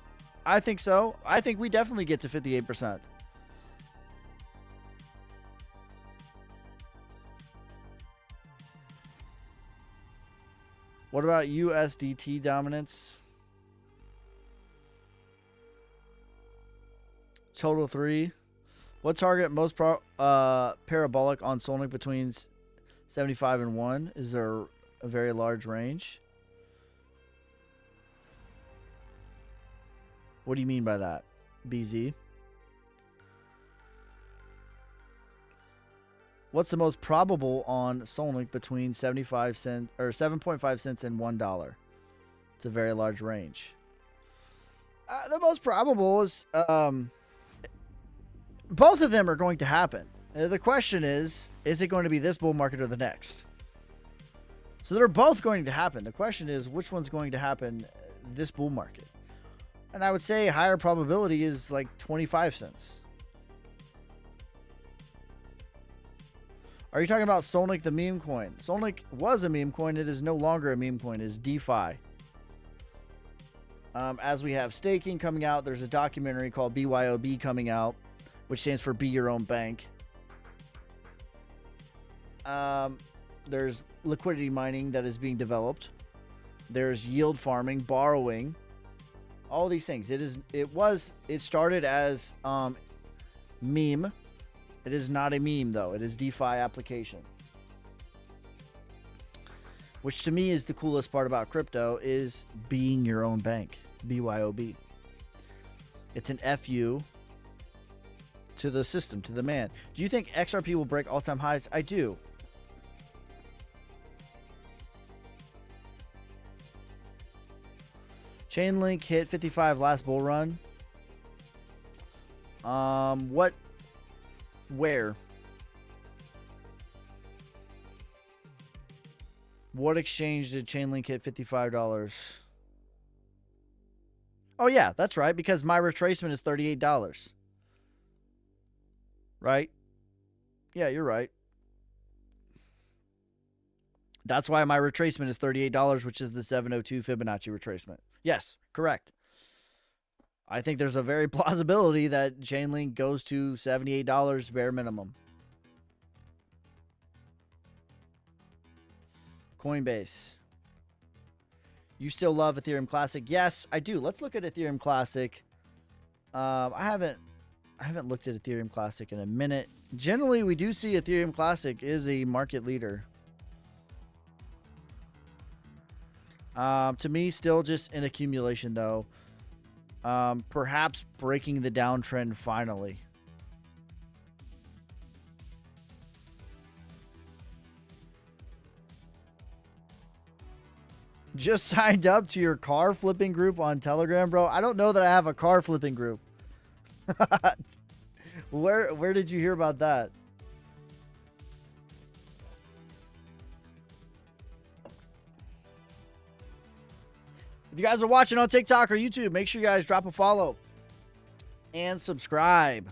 [SPEAKER 2] I think so. I think we definitely get to 58%. What about USDT dominance? Total 3. What target most parabolic on Solnic between 75 and 1? Is there a very large range? What do you mean by that, BZ? What's the most probable on Solnic between 75 cents or 7.5 cents and $1? It's a very large range. The most probable is both of them are going to happen. The question is it going to be this bull market or the next? So they're both going to happen. The question is, which one's going to happen this bull market? And I would say higher probability is like 25 cents. Are you talking about Solnic, the meme coin? Solnic was a meme coin. It is no longer a meme coin. It is DeFi. As we have staking coming out, there's a documentary called BYOB coming out, which stands for Be Your Own Bank. There's liquidity mining that is being developed. There's yield farming, borrowing, all these things. It started as meme. It is not a meme though. It is DeFi application. Which to me is the coolest part about crypto, is being your own bank. BYOB. It's an FU to the system, to the man. Do you think XRP will break all-time highs? I do. Chainlink hit 55 last bull run. What? Where? What exchange did Chainlink hit $55? Oh yeah, that's right, because my retracement is $38. Right? Yeah, you're right. That's why my retracement is $38, which is the 702 Fibonacci retracement. Yes, correct. I think there's a very plausibility that Chainlink goes to $78 bare minimum. Coinbase. You still love Ethereum Classic? Yes, I do. Let's look at Ethereum Classic. I haven't looked at Ethereum Classic in a minute. Generally, we do see Ethereum Classic is a market leader. To me, still just an accumulation, though. Perhaps breaking the downtrend finally. Just signed up to your car flipping group on Telegram, bro. I don't know that I have a car flipping group. Where did you hear about that? If you guys are watching on TikTok or YouTube, make sure you guys drop a follow and subscribe.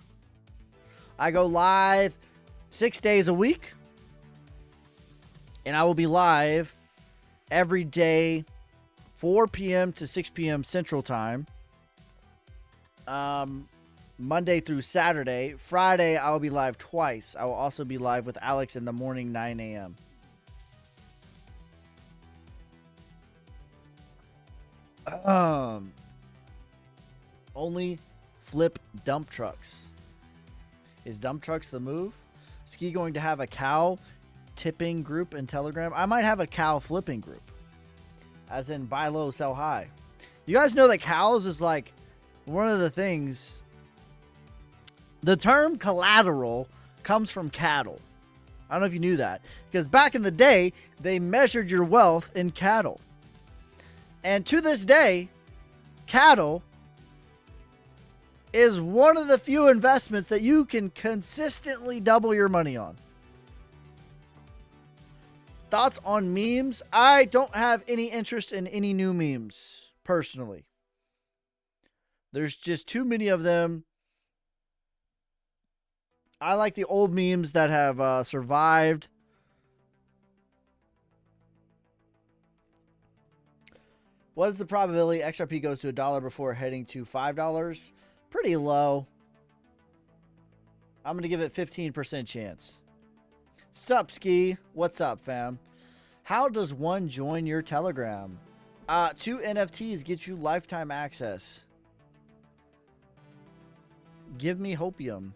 [SPEAKER 2] I go live 6 days a week, and I will be live every day, 4 p.m. to 6 p.m. Central Time. Monday through Saturday. Friday, I will be live twice. I will also be live with Alex in the morning, 9 a.m. Only flip dump trucks. Is dump trucks the move? Ski going to have a cow tipping group in Telegram? I might have a cow flipping group. As in buy low, sell high. You guys know that cows is like one of the things. The term collateral comes from cattle. I don't know if you knew that. Because back in the day, they measured your wealth in cattle. And to this day, cattle is one of the few investments that you can consistently double your money on. Thoughts on memes? I don't have any interest in any new memes, personally. There's just too many of them. I like the old memes that have survived. What is the probability XRP goes to $1 before heading to $5? Pretty low. I'm going to give it 15% chance. Sup, Ski? What's up, fam? How does one join your Telegram? 2 NFTs get you lifetime access. Give me hopium.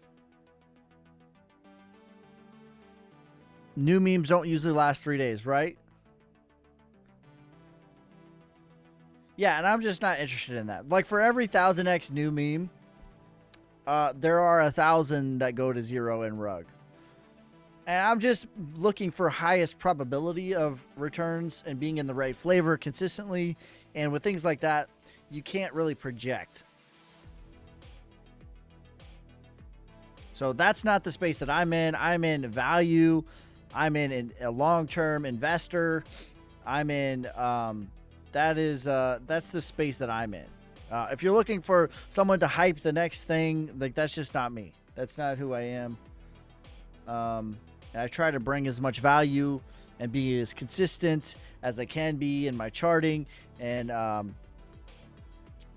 [SPEAKER 2] New memes don't usually last 3 days, right? Yeah, and I'm just not interested in that. Like, for every 1000x new meme, there are 1,000 that go to 0 in rug. And I'm just looking for highest probability of returns and being in the right flavor consistently. And with things like that, you can't really project. So that's not the space that I'm in. I'm in value. I'm in a long-term investor. I'm in, that's the space that I'm in. If you're looking for someone to hype the next thing, like, that's just not me. That's not who I am. I try to bring as much value and be as consistent as I can be in my charting, and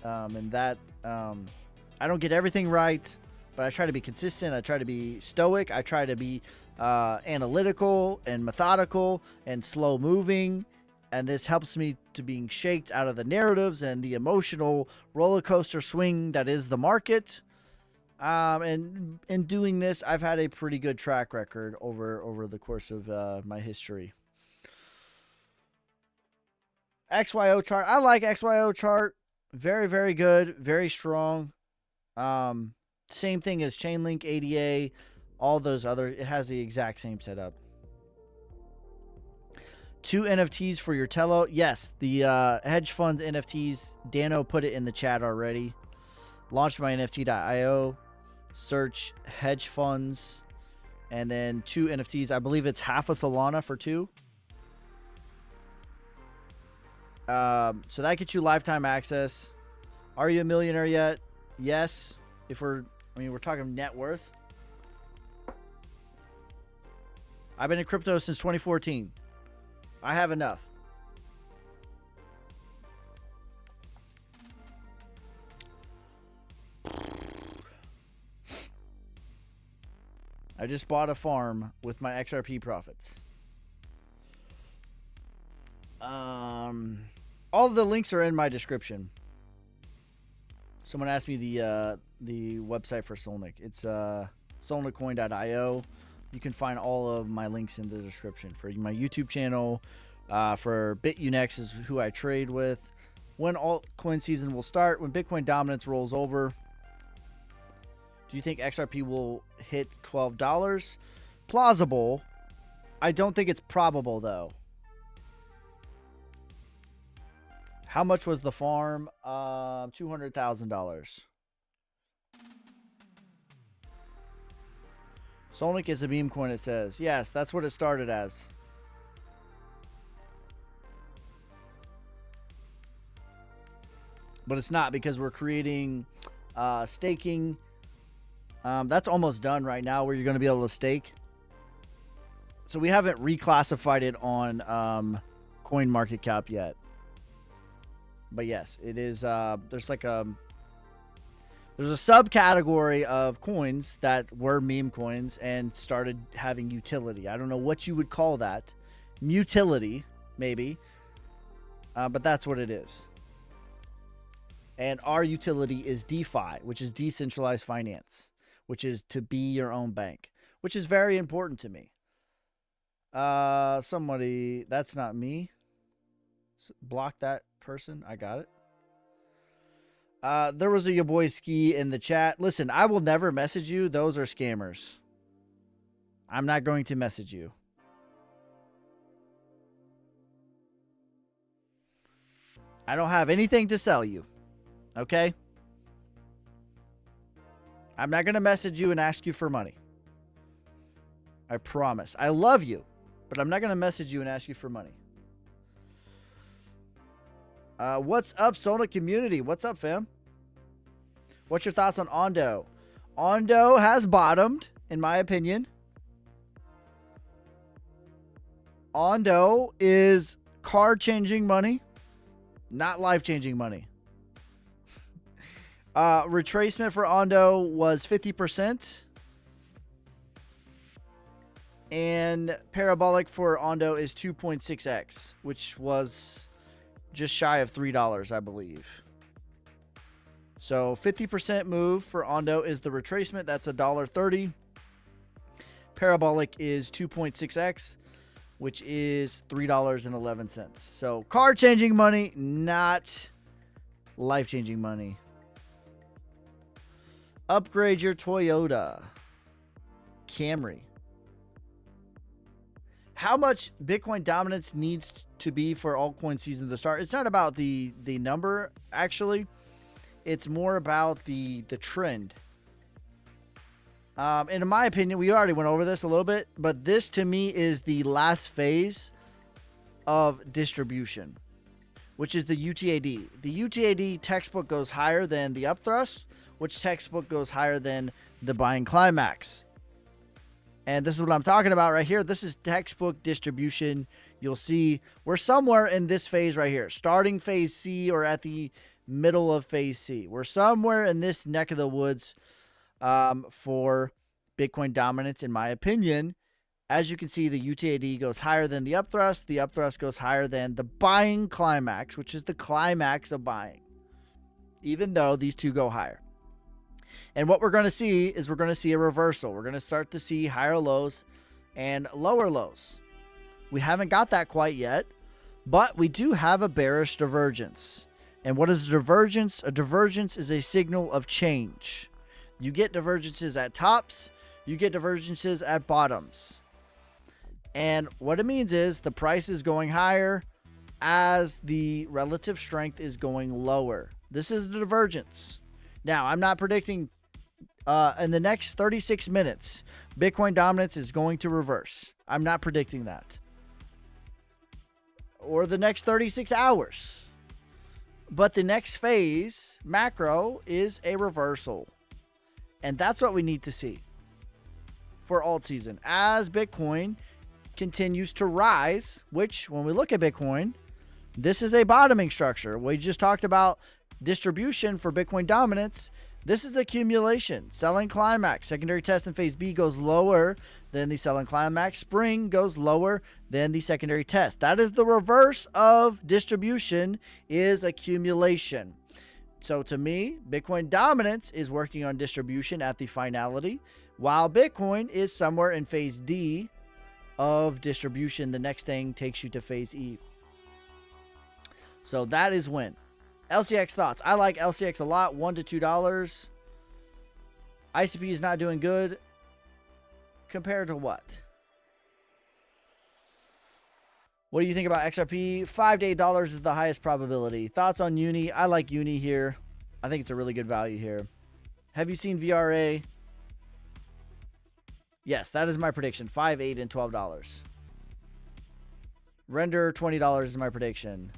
[SPEAKER 2] that I don't get everything right, but I try to be consistent. I try to be stoic. I try to be analytical and methodical and slow moving. And this helps me to being shaked out of the narratives and the emotional roller coaster swing that is the market. And in doing this, I've had a pretty good track record over the course of my history. XYO chart. I like XYO chart. Very, very good. Very strong. Same thing as Chainlink, ADA, all those other. It has the exact same setup. 2 NFTs for your Tello. Yes, the hedge fund NFTs. Dano put it in the chat already. Launched my NFT.io. Search hedge funds. And then 2 NFTs. I believe it's half a Solana for 2. So that gets you lifetime access. Are you a millionaire yet? Yes. If we're talking net worth. I've been in crypto since 2014. I have enough. I just bought a farm with my XRP profits. All of the links are in my description. Someone asked me the website for Solnik. It's solnikcoin.io. You can find all of my links in the description for my YouTube channel. For BitUnex is who I trade with. When altcoin season will start. When Bitcoin dominance rolls over. Do you think XRP will hit $12? Plausible. I don't think it's probable, though. How much was the farm? $200,000. Solnik is a meme coin, it says. Yes, that's what it started as. But it's not, because we're creating staking. That's almost done right now, where you're going to be able to stake. So we haven't reclassified it on CoinMarketCap yet. But yes, it is. There's a subcategory of coins that were meme coins and started having utility. I don't know what you would call that. Mutility, maybe. But that's what it is. And our utility is DeFi, which is decentralized finance, which is to be your own bank, which is very important to me. Somebody, that's not me. Block that person. I got it. There was a your boy Ski in the chat. Listen, I will never message you. Those are scammers. I'm not going to message you. I don't have anything to sell you. Okay? I'm not going to message you and ask you for money. I promise. I love you, but I'm not going to message you and ask you for money. What's up, Solnik community? What's up, fam? What's your thoughts on Ondo? Ondo has bottomed, in my opinion. Ondo is card-changing money. Not life-changing money. Retracement for Ondo was 50%. And parabolic for Ondo is 2.6x, which was just shy of $3, I believe. So 50% move for Ondo is the retracement. That's $1.30. Parabolic is 2.6x, which is $3.11. So card-changing money, not life-changing money. Upgrade your Toyota Camry. How much Bitcoin dominance needs to be for altcoin season to start? It's not about the number, actually. It's more about the trend. And in my opinion, we already went over this a little bit, but this to me is the last phase of distribution, which is the UTAD. The UTAD textbook goes higher than the upthrust, which textbook goes higher than the buying climax. And this is what I'm talking about right here. This is textbook distribution. You'll see we're somewhere in this phase right here, starting phase C or at the middle of phase C. We're somewhere in this neck of the woods for Bitcoin dominance, in my opinion. As you can see, the UTAD goes higher than the upthrust. The upthrust goes higher than the buying climax, which is the climax of buying, even though these two go higher. And what we're going to see is we're going to see a reversal. We're going to start to see higher lows and lower lows. We haven't got that quite yet, but we do have a bearish divergence. And what is a divergence? A divergence is a signal of change. You get divergences at tops, you get divergences at bottoms. And what it means is the price is going higher as the relative strength is going lower. This is the divergence. Now, I'm not predicting in the next 36 minutes, Bitcoin dominance is going to reverse. I'm not predicting that. Or the next 36 hours. But the next phase, macro, is a reversal. And that's what we need to see for alt season. As Bitcoin continues to rise, which when we look at Bitcoin, this is a bottoming structure. We just talked about distribution for Bitcoin dominance. This is accumulation. Selling climax. Secondary test in phase B goes lower than the selling climax. Spring goes lower than the secondary test. That is the reverse of distribution, is accumulation. So to me, Bitcoin dominance is working on distribution at the finality, while Bitcoin is somewhere in phase D of distribution. The next thing takes you to phase E. So that is when. LCX thoughts. I like LCX a lot. $1 to $2. ICP is not doing good. Compared to what? What do you think about XRP? $5 to $8 is the highest probability. Thoughts on Uni? I like Uni here. I think it's a really good value here. Have you seen VRA? Yes, that is my prediction. $5, $8, and $12. Render $20 is my prediction.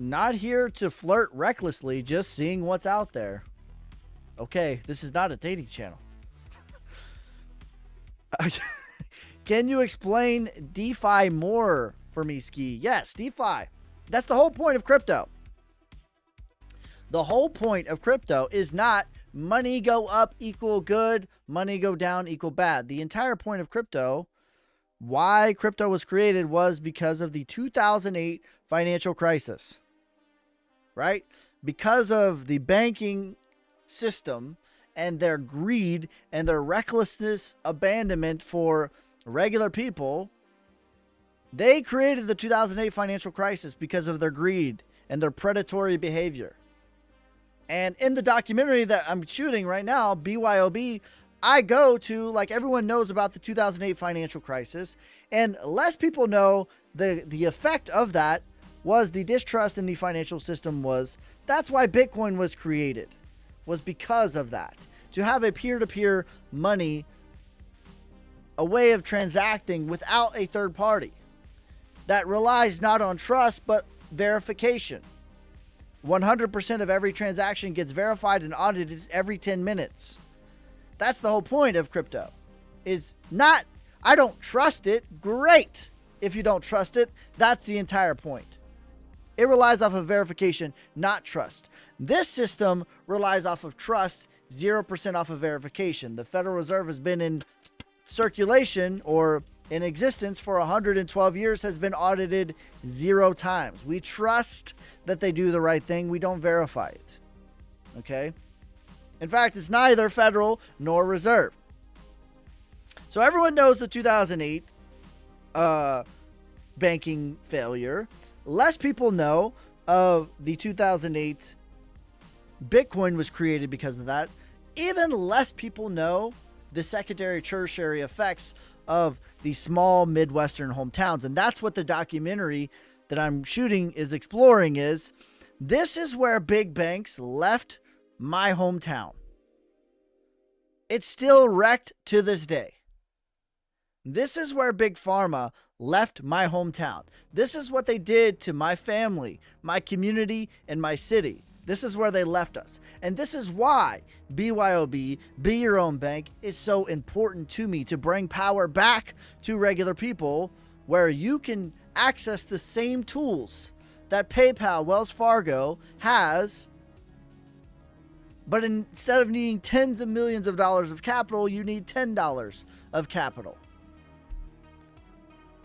[SPEAKER 2] Not here to flirt recklessly, just seeing what's out there. Okay, this is not a dating channel. Can you explain DeFi more for me, Ski? Yes, DeFi. That's the whole point of crypto. The whole point of crypto is not money go up equal good, money go down equal bad. The entire point of crypto, why crypto was created, was because of the 2008 financial crisis. Right? Because of the banking system and their greed and their recklessness, abandonment for regular people, they created the 2008 financial crisis because of their greed and their predatory behavior. And in the documentary that I'm shooting right now, BYOB, I go to, like, everyone knows about the 2008 financial crisis, and less people know the effect of that was the distrust in the financial system. That's why Bitcoin was created, was because of that. To have a peer-to-peer money, a way of transacting without a third party that relies not on trust, but verification. 100% of every transaction gets verified and audited every 10 minutes. That's the whole point of crypto. Is not, I don't trust it. Great. If you don't trust it, that's the entire point. It relies off of verification, not trust. This system relies off of trust, 0% off of verification. The Federal Reserve has been in circulation or in existence for 112 years, has been audited 0 times. We trust that they do the right thing. We don't verify it. Okay? In fact, it's neither federal nor reserve. So everyone knows the 2008 banking failure. Less people know of the 2008 Bitcoin was created because of that. Even less people know the secondary tertiary effects of the small Midwestern hometowns. And that's what the documentary that I'm shooting is exploring is. This is where big banks left my hometown. It's still wrecked to this day. This is where Big Pharma left my hometown. This is what they did to my family, my community, and my city. This is where they left us. And this is why BYOB, Be Your Own Bank, is so important to me, to bring power back to regular people where you can access the same tools that PayPal, Wells Fargo has. But instead of needing tens of millions of dollars of capital, you need $10 of capital.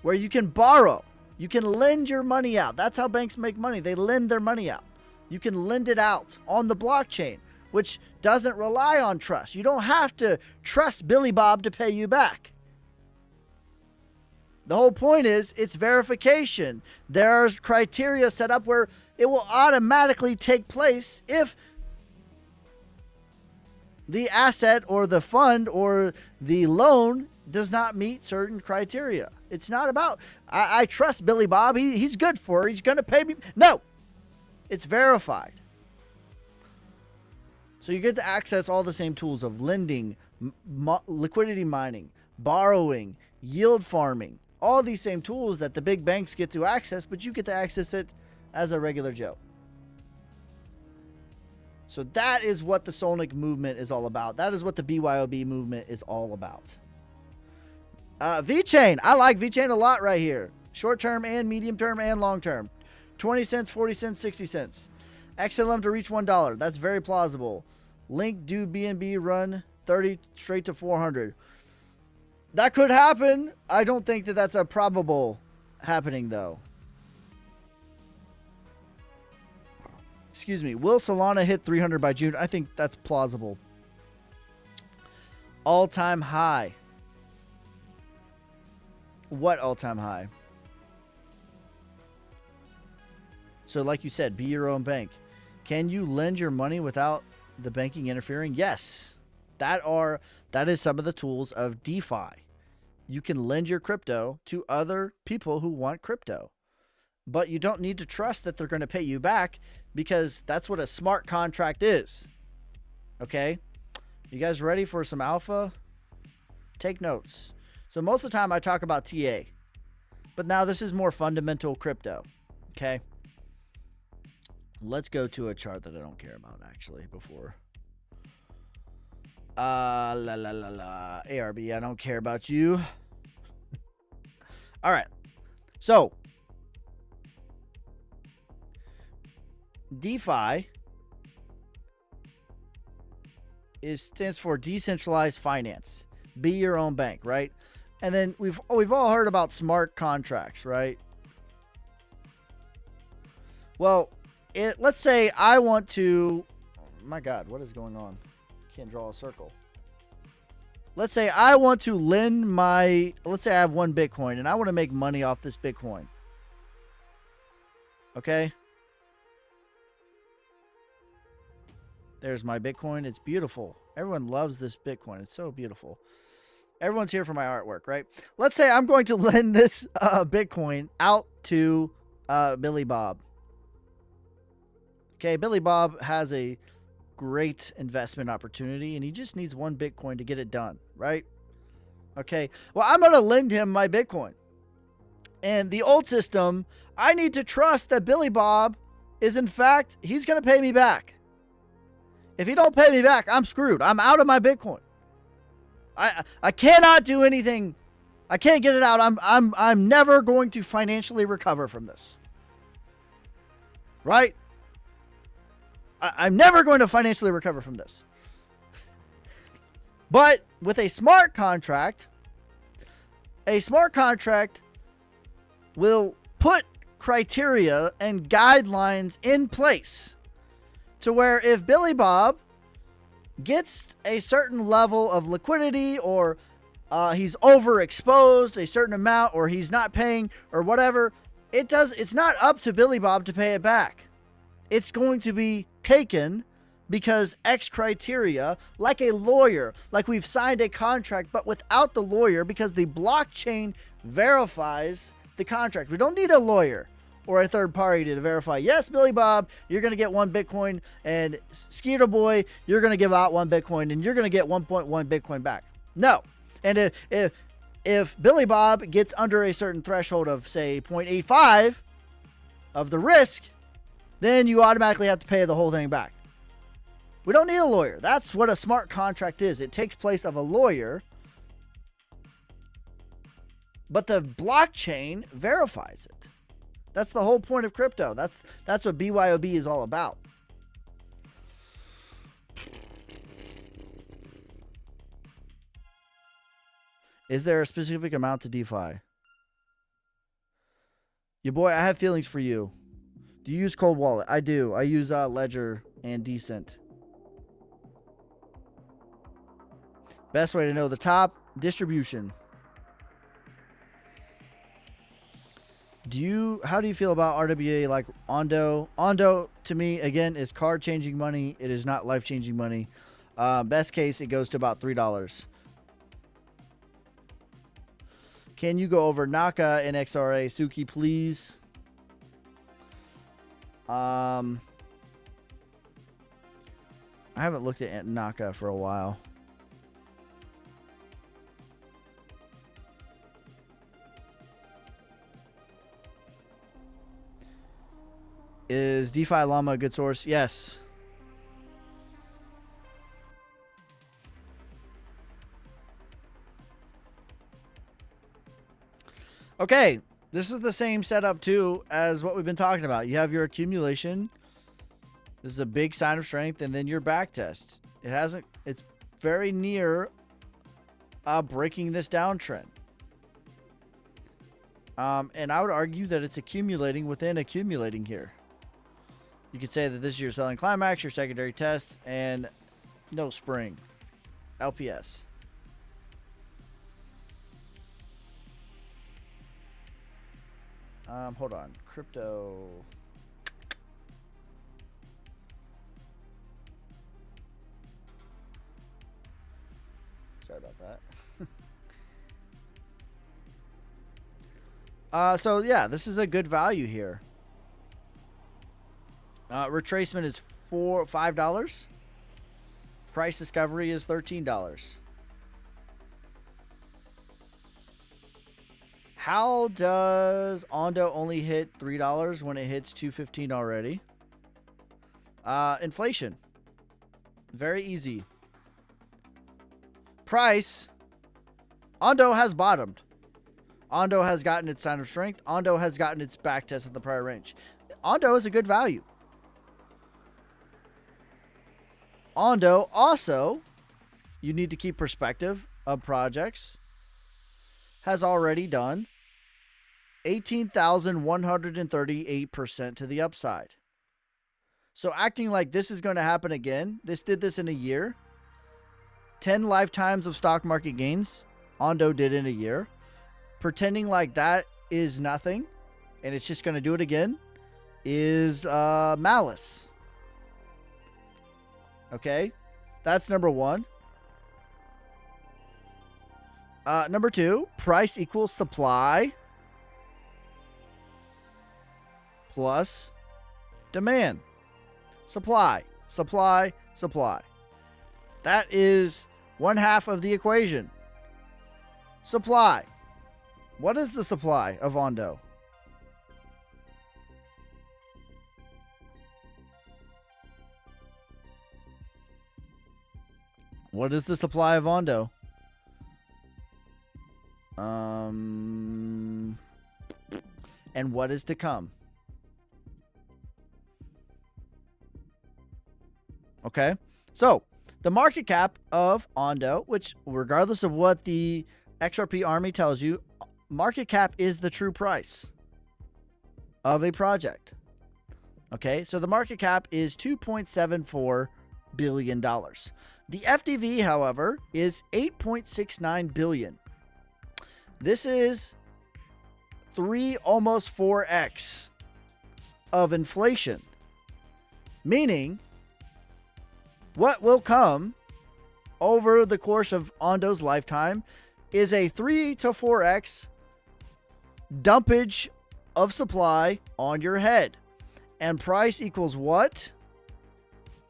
[SPEAKER 2] Where you can borrow. You can lend your money out. That's how banks make money. They lend their money out. You can lend it out on the blockchain, which doesn't rely on trust. You don't have to trust Billy Bob to pay you back. The whole point is it's verification. There's criteria set up where it will automatically take place if the asset or the fund or the loan does not meet certain criteria. It's not about, I trust Billy Bob. He's good for it. He's going to pay me. No, it's verified. So you get to access all the same tools of lending, liquidity mining, borrowing, yield farming, all these same tools that the big banks get to access, but you get to access it as a regular Joe. So that is what the Solnic movement is all about. That is what the BYOB movement is all about. VeChain. I like VeChain a lot right here. Short term and medium term and long term. 20 cents, 40 cents, 60 cents. XLM to reach $1. That's very plausible. Link do BNB run 30 straight to 400. That could happen. I don't think that that's a probable happening though. Excuse me. Will Solana hit 300 by June? I think that's plausible. All-time high. What all-time high? So like you said, be your own bank. Can you lend your money without the banking interfering? Yes. That is some of the tools of DeFi. You can lend your crypto to other people who want crypto. But you don't need to trust that they're going to pay you back because that's what a smart contract is. Okay? You guys ready for some alpha? Take notes. So most of the time I talk about TA. But now this is more fundamental crypto. Okay? Let's go to a chart that I don't care about actually before. ARB, I don't care about you. All right. So, DeFi stands for decentralized finance. Be your own bank, right? And then we've all heard about smart contracts, right? Well, let's say I want to, my God, what is going on? Can't draw a circle. Let's say I want to lend let's say I have 1 Bitcoin and I want to make money off this Bitcoin. Okay. There's my Bitcoin. It's beautiful. Everyone loves this Bitcoin. It's so beautiful. Everyone's here for my artwork, right? Let's say I'm going to lend this Bitcoin out to Billy Bob. Okay, Billy Bob has a great investment opportunity and he just needs 1 Bitcoin to get it done, right? Okay, well, I'm going to lend him my Bitcoin. And the old system, I need to trust that Billy Bob is, in fact, he's going to pay me back. If he don't pay me back, I'm screwed. I'm out of my Bitcoin. I cannot do anything I can't get it out. I'm never going to financially recover from this. Right? I'm never going to financially recover from this. But with a smart contract will put criteria and guidelines in place to where if Billy Bob gets a certain level of liquidity, or he's overexposed a certain amount, or he's not paying or whatever, it's not up to Billy Bob to pay it back. It's going to be taken because X criteria, like a lawyer, like we've signed a contract, but without the lawyer, because the blockchain verifies the contract. We don't need a lawyer or a third party to verify, yes, Billy Bob, you're going to get 1 Bitcoin, and Skeeter Boy, you're going to give out 1 Bitcoin, and you're going to get 1.1 Bitcoin back. No. And if Billy Bob gets under a certain threshold of, say, 0.85 of the risk, then you automatically have to pay the whole thing back. We don't need a lawyer. That's what a smart contract is. It takes place of a lawyer, but the blockchain verifies it. That's the whole point of crypto. That's what BYOB is all about. Is there a specific amount to DeFi? Your boy, I have feelings for you. Do you use Cold Wallet? I do. I use Ledger and Decent. Best way to know the top distribution. How do you feel about RWA like Ondo? Ondo, to me, again, is card changing money. It is not life changing money. Best case, it goes to about $3. Can you go over Naka and XRA? Suki, please. I haven't looked at Naka for a while. Is DeFi Llama a good source? Yes. Okay, this is the same setup too as what we've been talking about. You have your accumulation. This is a big sign of strength, and then your back test. It's very near breaking this downtrend. And I would argue that it's accumulating within accumulating here. You could say that this is your selling climax, your secondary test, and no spring. LPS. Hold on. Crypto. Sorry about that. So yeah, this is a good value here. Retracement is $5. Price discovery is $13. How does Ondo only hit $3 when it hits $2.15 already? Inflation. Very easy. Price. Ondo has bottomed. Ondo has gotten its sign of strength. Ondo has gotten its back test at the prior range. Ondo is a good value. Ondo also, you need to keep perspective of projects, has already done 18,138% to the upside. So acting like this is going to happen again, this did this in a year. 10 lifetimes of stock market gains, Ondo did in a year. Pretending like that is nothing and it's just going to do it again is malice. Okay, that's number one. Number two, price equals supply plus demand. Supply, supply, supply. That is one half of the equation. Supply. What is the supply of Ondo? What is the supply of Ondo? and what is to come. Okay, so the market cap of Ondo, which regardless of what the XRP army tells you, market cap is the true price of a project. Okay, so the market cap is $2.74 billion. The FDV, however, is $8.69 billion. This is almost 4x of inflation, meaning what will come over the course of Ondo's lifetime is a 3 to 4x dumpage of supply on your head. And price equals what?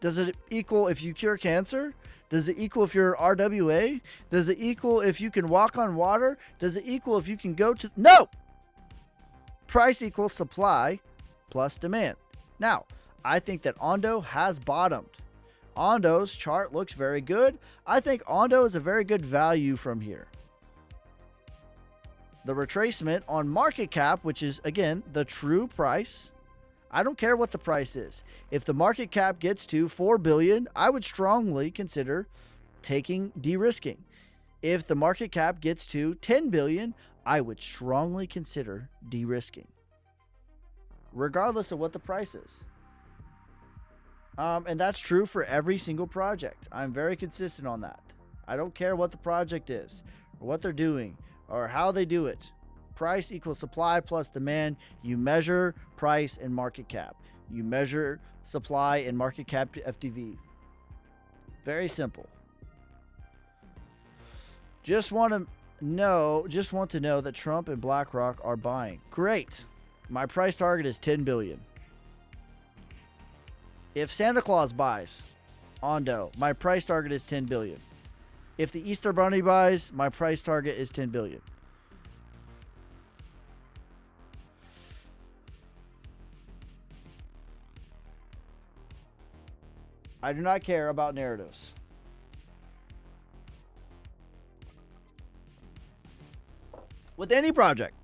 [SPEAKER 2] Does it equal if you cure cancer? Does it equal if you're RWA? Does it equal if you can walk on water? Does it equal if you can go to... No! Price equals supply plus demand. Now, I think that Ondo has bottomed. Ondo's chart looks very good. I think Ondo is a very good value from here. The retracement on market cap, which is, again, the true price. I don't care what the price is. If the market cap gets to $4 billion, I would strongly consider taking de-risking. If the market cap gets to $10 billion, I would strongly consider de-risking, regardless of what the price is. And that's true for every single project. I'm very consistent on that. I don't care what the project is, or what they're doing, or how they do it. Price equals supply plus demand. You measure price and market cap. You measure supply and market cap to FDV. Very simple. Just want to know that Trump and BlackRock are buying. Great. My price target is 10 billion. If Santa Claus buys Ondo, my price target is 10 billion. If the Easter Bunny buys, my price target is 10 billion. I do not care about narratives. With any project.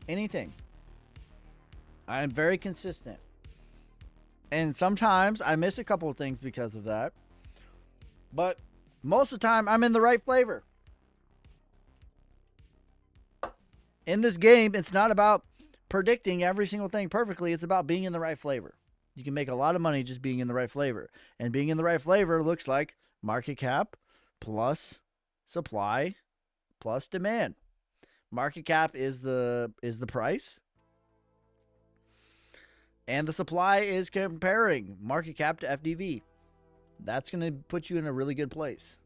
[SPEAKER 2] Anything. I am very consistent. And sometimes I miss a couple of things because of that. But most of the time, I'm in the right flavor. In this game, it's not about predicting every single thing perfectly. It's about being in the right flavor. You can make a lot of money just being in the right flavor. And being in the right flavor looks like market cap plus supply plus demand. Market cap is the price. And the supply is comparing market cap to FDV. That's going to put you in a really good place.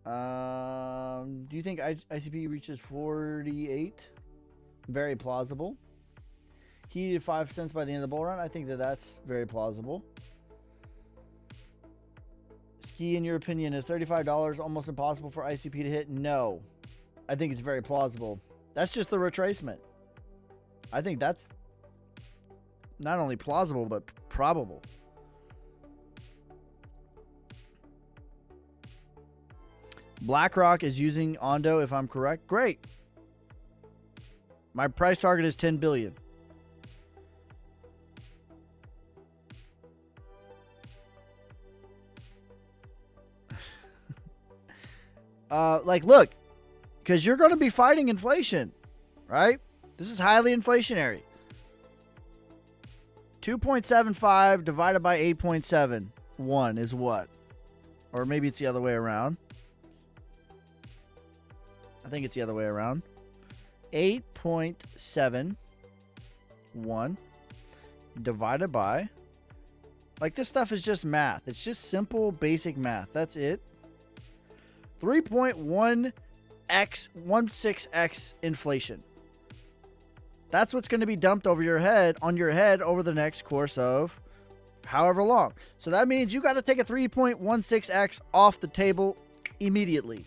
[SPEAKER 2] Do you think ICP reaches 48? Very plausible. Heated 5 cents by the end of the bull run. I think that's very plausible. Ski, in your opinion, is $35 almost impossible for ICP to hit? No. I think it's very plausible. That's just the retracement. I think that's not only plausible, but probable. BlackRock is using Ondo, if I'm correct. Great. My price target is 10 billion. Look, because you're going to be fighting inflation, right? This is highly inflationary. 2.75 divided by 8.71 is what? Or maybe it's the other way around. I think it's the other way around. 8.71 divided by... Like, this stuff is just math. It's just simple, basic math. That's it. 3.16x inflation. That's what's going to be dumped over your head, over the next course of however long. So that means you got to take a 3.16x off the table immediately.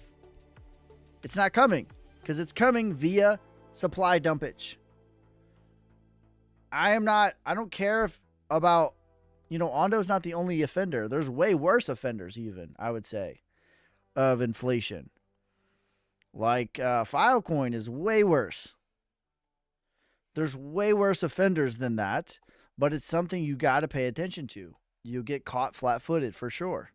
[SPEAKER 2] It's not coming because it's coming via supply dumpage. I don't care about you know, Ondo's not the only offender. There's way worse offenders, even, I would say, of inflation. Like Filecoin is way worse. There's way worse offenders than that, but it's something you got to pay attention to. You'll get caught flat-footed for sure.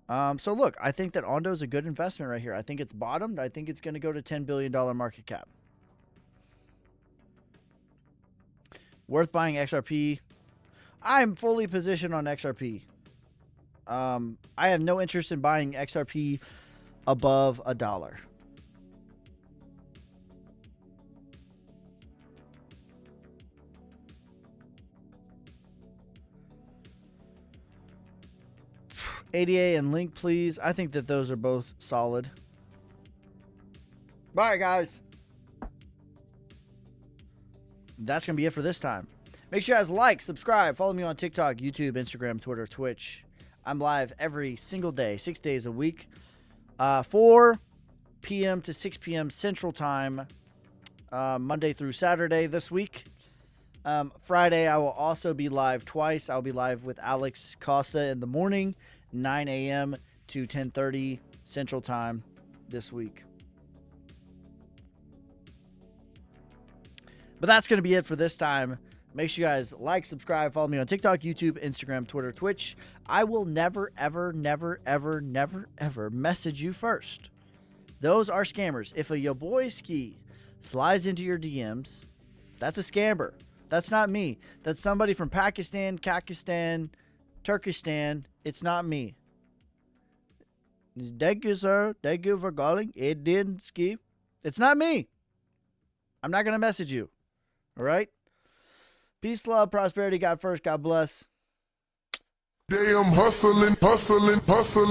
[SPEAKER 2] So look, I think that Ondo is a good investment right here. I think it's bottomed. I think it's going to go to $10 billion market cap. Worth buying XRP. I'm fully positioned on XRP. I have no interest in buying XRP above $1. ADA and Link, please. I think that those are both solid. Bye, guys. That's going to be it for this time. Make sure you guys like, subscribe, follow me on TikTok, YouTube, Instagram, Twitter, Twitch. I'm live every single day, 6 days a week. 4 p.m. to 6 p.m. Central Time, Monday through Saturday this week. Friday, I will also be live twice. I'll be live with Alex Costa in the morning, 9 a.m. to 10:30 Central Time this week. But that's going to be it for this time. Make sure you guys like, subscribe, follow me on TikTok, YouTube, Instagram, Twitter, Twitch. I will never, ever, never, ever, never, ever message you first. Those are scammers. If a yo boy ski slides into your DMs, that's a scammer. That's not me. That's somebody from Pakistan, Kakistan, Turkestan. It's not me. Thank you, sir. Thank you for calling. It didn't ski. It's not me. I'm not going to message you. All right? Peace, love, prosperity. God first. God bless.
[SPEAKER 1] Damn hustling, hustling, hustling, hustling.